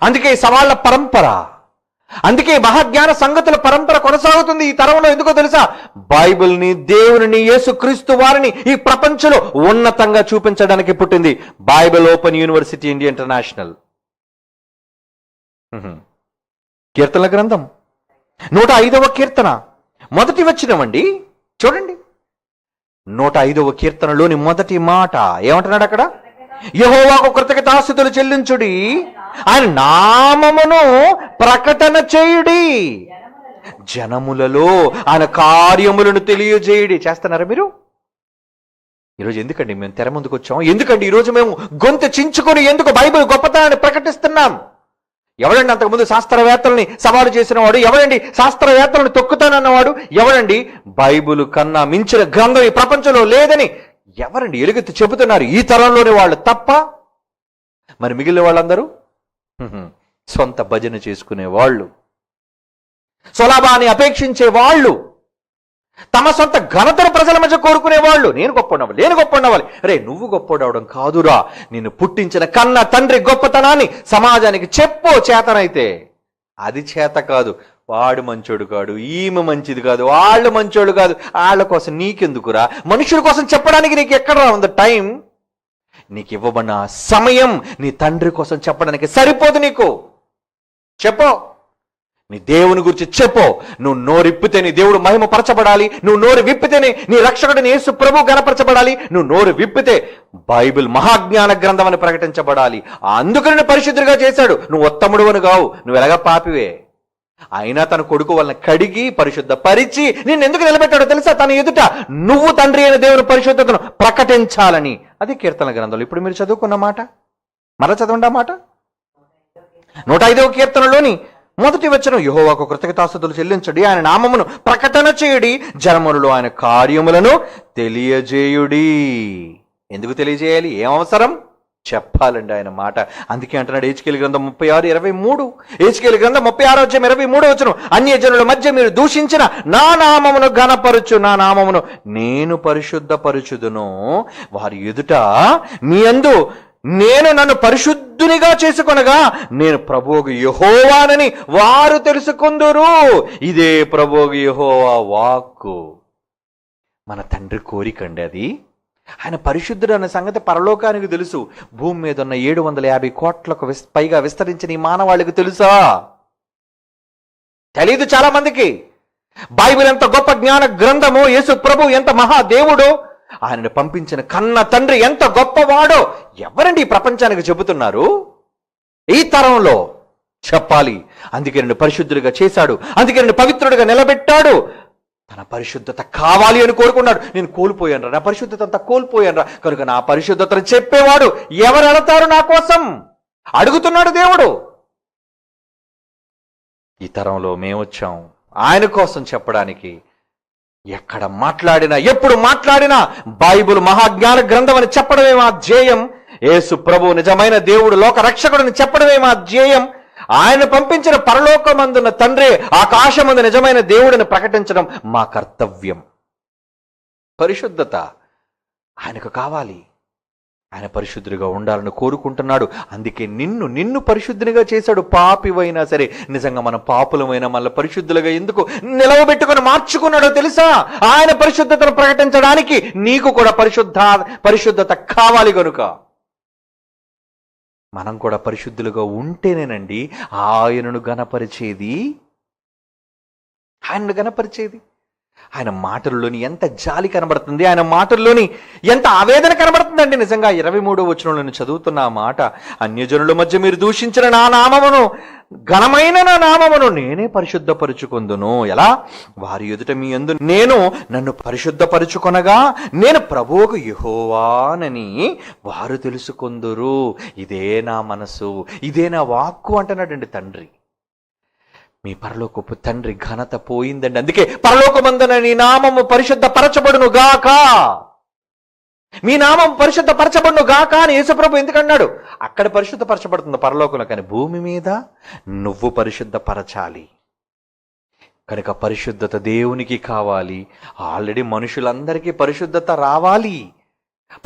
అందుకే సవాళ్ల పరంపర, అందుకే మహాజ్ఞాన సంగతుల పరంపర కొనసాగుతుంది ఈ తరంలో. ఎందుకో తెలుసా? బైబిల్ని, దేవుని, యేసుక్రీస్తు వారిని ఈ ప్రపంచంలో ఉన్నతంగా చూపించడానికి పుట్టింది Bible open university India international. కీర్తనల గ్రంథం 105వ కీర్తన మొదటి వచనమండి. చూడండి, 105వ కీర్తనలోని మొదటి మాట ఏమంటున్నాడు అక్కడ? యెహోవాకు కృతజ్ఞతాస్తుతులు చెల్లించుడి, ఆయన నామమును ప్రకటన చేయుడి, జనములలో ఆయన కార్యములను తెలియజేయుడి. చేస్తున్నారా మీరు? ఈరోజు ఎందుకండి మేము తెర ముందుకు వచ్చాం? ఎందుకండి ఈరోజు మేము గొంతు చించుకొని ఎందుకు బైబిల్ గొప్పతనాన్ని ప్రకటిస్తున్నాం? ఎవడండి అంతకుముందు శాస్త్రవేత్తల్ని సవాలు చేసిన వాడు? ఎవడండి శాస్త్రవేత్తలను తొక్కుతానన్నవాడు? ఎవడండి బైబిల్ కన్నా మించిన గ్రంథం ఈ ప్రపంచంలో లేదని ఎవరండి ఎలుగెత్తి చెబుతున్నారు? ఈ తరంలోని వాళ్ళు తప్ప మరి మిగిలిన వాళ్ళందరూ సొంత భజన చేసుకునే వాళ్ళు, స్వలాభాన్ని అపేక్షించే వాళ్ళు, తమ సొంత ఘనతను ప్రజల మధ్య కోరుకునే వాళ్ళు. నేను గొప్పనవ్వాలి, నేను గొప్పనవ్వాలి. రే, నువ్వు గొప్పడవడం కాదురా, నిన్ను పుట్టించిన కన్న తండ్రి గొప్పతనాన్ని సమాజానికి చెప్పు చేతనైతే. అది చేత కాదు. వాడు మంచోడు కాదు, ఈమె మంచిది కాదు, వాళ్ళు మంచోడు కాదు, వాళ్ళ కోసం నీకెందుకురా? మనుషుల కోసం చెప్పడానికి నీకు ఎక్కడ ఉంది టైం? నీకు ఇవ్వబడిన సమయం నీ తండ్రి కోసం చెప్పడానికి సరిపోదు. నీకు చెప్పు, నీ దేవుని గురించి చెప్పు. నువ్వు నోరిప్పితే నీ దేవుడు మహిమ పరచబడాలి. నువ్వు నోరు విప్పితేనే నీ రక్షకుడిని యేసు ప్రభు గణపరచబడాలి. నువ్వు నోరు విప్పితే బైబిల్ మహాజ్ఞాన గ్రంథం అని ప్రకటించబడాలి. అందుకని పరిశుద్ధుడిగా చేశాడు. నువ్వు ఉత్తముడు అని కావు, నువ్వు ఎలాగ పాపివే. అయినా తన కొడుకు వాళ్ళని కడిగి పరిశుద్ధ పరిచి నిన్ను ఎందుకు నిలబెట్టాడో తెలుసా? తన ఎదుట నువ్వు తండ్రి అయిన దేవుని పరిశుద్ధతను ప్రకటించాలని. అది కీర్తన గ్రంథంలో ఇప్పుడు మీరు చదువుకున్న మాట. మరలా చదవండి ఆ మాట. 105వ కీర్తనలోని మొదటి వచనం, యెహోవాకు కృతజ్ఞతాస్తుతులు చెల్లించడి, ఆయన నామమును ప్రకటన చేయుడి, జనములలో ఆయన కార్యములను తెలియజేయుడి. ఎందుకు తెలియజేయాలి? ఏం అవసరం? చెప్పాలండి ఆయన మాట. అందుకే అంటున్నాడు హెజ్కేలు గ్రంథం 36:23. హెజ్కేలు గ్రంథం 36:23 అన్యజనుల మధ్య మీరు దూషించిన నా నామమును ఘనపరచు, నా నామమును నేను పరిశుద్ధపరచుదును. వారి ఎదుట మీ యందు నేను నన్ను పరిశుద్ధునిగా చేసుకొనగా నేను ప్రభువుకు యెహోవానని వారు తెలుసుకుందురు. ఇదే ప్రభువుకు యెహోవా వాక్కు. మన తండ్రి కోరికండి అది. ఆయన పరిశుద్ధుడు అన్న సంగతి పరలోకానికి తెలుసు. భూమి మీద ఉన్న 750 కోట్లకు పైగా విస్తరించిన ఈ మానవాళికి తెలుసా? తెలీదు చాలా మందికి. బైబిల్ ఎంత గొప్ప జ్ఞాన గ్రంథమో, యేసు ప్రభు ఎంత మహాదేవుడో, ఆయనను పంపించిన కన్న తండ్రి ఎంత గొప్పవాడో ఎవరండి ఈ ప్రపంచానికి చెబుతున్నారు? ఈ తరంలో చెప్పాలి. అందుకే నన్ను పరిశుద్ధుడిగా చేశాడు, అందుకే నన్ను పవిత్రుడిగా నిలబెట్టాడు. తన పరిశుద్ధత కావాలి అని కోరుకున్నాడు. నేను కోల్పోయాను రా, నా పరిశుద్ధత అంతా కోల్పోయాను రా, కనుక నా పరిశుద్ధతను చెప్పేవాడు ఎవరు అడతారు నా కోసం? అడుగుతున్నాడు దేవుడు. ఈ తరంలో మేము వచ్చాం ఆయన కోసం చెప్పడానికి. ఎక్కడ మాట్లాడినా, ఎప్పుడు మాట్లాడినా బైబిల్ మహాజ్ఞాన గ్రంథం అని చెప్పడమే మా ధ్యేయం. యేసు ప్రభు నిజమైన దేవుడు, లోక రక్షకుడిని చెప్పడమే మా ధ్యేయం. ఆయన పంపించిన పరలోకమందున్న తండ్రి, ఆకాశమందు నిజమైన దేవుడిని ప్రకటించడం మా కర్తవ్యం. పరిశుద్ధత ఆయనకు కావాలి. ఆయన పరిశుద్ధుడిగా ఉండాలని కోరుకుంటున్నాడు. అందుకే నిన్ను పరిశుద్ధునిగా చేశాడు. పాపివైనా సరే, నిజంగా మనం పాపులమైనా మళ్ళీ పరిశుద్ధులుగా ఎందుకు నిలవబెట్టుకుని మార్చుకున్నాడో తెలుసా? ఆయన పరిశుద్ధతను ప్రకటించడానికి నీకు కూడా పరిశుద్ధత కావాలి. కనుక మనం కూడా పరిశుద్ధులుగా ఉంటేనేనండి ఆయనను గణపరిచేది. ఆయన మాటల్లోని ఎంత జాలి కనబడుతుంది, ఆయన మాటల్లోని ఎంత ఆవేదన కనబడుతుందండి. నిజంగా 23వ వచనంలో చదువుతున్న ఆ మాట, అన్యజనుల మధ్య మీరు దూషించిన నా నామమును, ఘనమైన నా నామమును నేనే పరిశుద్ధపరుచుకొందును. ఎలా? వారి ఎదుట మీ యందు నేను నన్ను పరిశుద్ధపరుచుకొనగా నేను ప్రభువుకు యెహోవానని వారు తెలుసుకొందురు. ఇదే నా మనసు, ఇదే నా వాక్కు అంటున్నాడండి తండ్రి. మీ పరలోకపు తండ్రి ఘనత పోయిందండి. అందుకే పరలోకమందున నీ నామము పరిశుద్ధపరచబడును గాక, మీ నామం పరిశుద్ధపరచబడును గాక అని యేసుప్రభు ఎందుకన్నాడు? అక్కడ పరిశుద్ధపరచబడుతుంది పరలోకంలో, కానీ భూమి మీద నువ్వు పరిశుద్ధపరచాలి. కనుక పరిశుద్ధత దేవునికి కావాలి. ఆల్రెడీ మనుషులందరికీ పరిశుద్ధత రావాలి.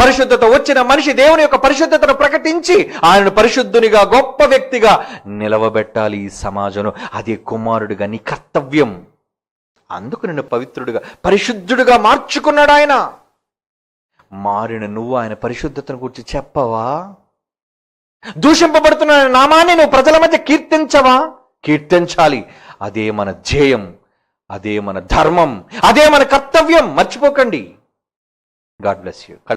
పరిశుద్ధత వచ్చిన మనిషి దేవుని యొక్క పరిశుద్ధతను ప్రకటించి ఆయనను పరిశుద్ధునిగా, గొప్ప వ్యక్తిగా నిలవబెట్టాలి ఈ సమాజంలో. అదే కుమారుడిగా నీ కర్తవ్యం. అందుకు నిన్ను పవిత్రుడిగా, పరిశుద్ధుడిగా మార్చుకున్నాడు ఆయన. మారిన నువ్వు ఆయన పరిశుద్ధతను గురించి చెప్పవా? దూషింపబడుతున్న నామాన్ని నువ్వు ప్రజల మధ్య కీర్తించవా? కీర్తించాలి. అదే మన ధ్యేయం, అదే మన ధర్మం, అదే మన కర్తవ్యం. మర్చిపోకండి. God bless you.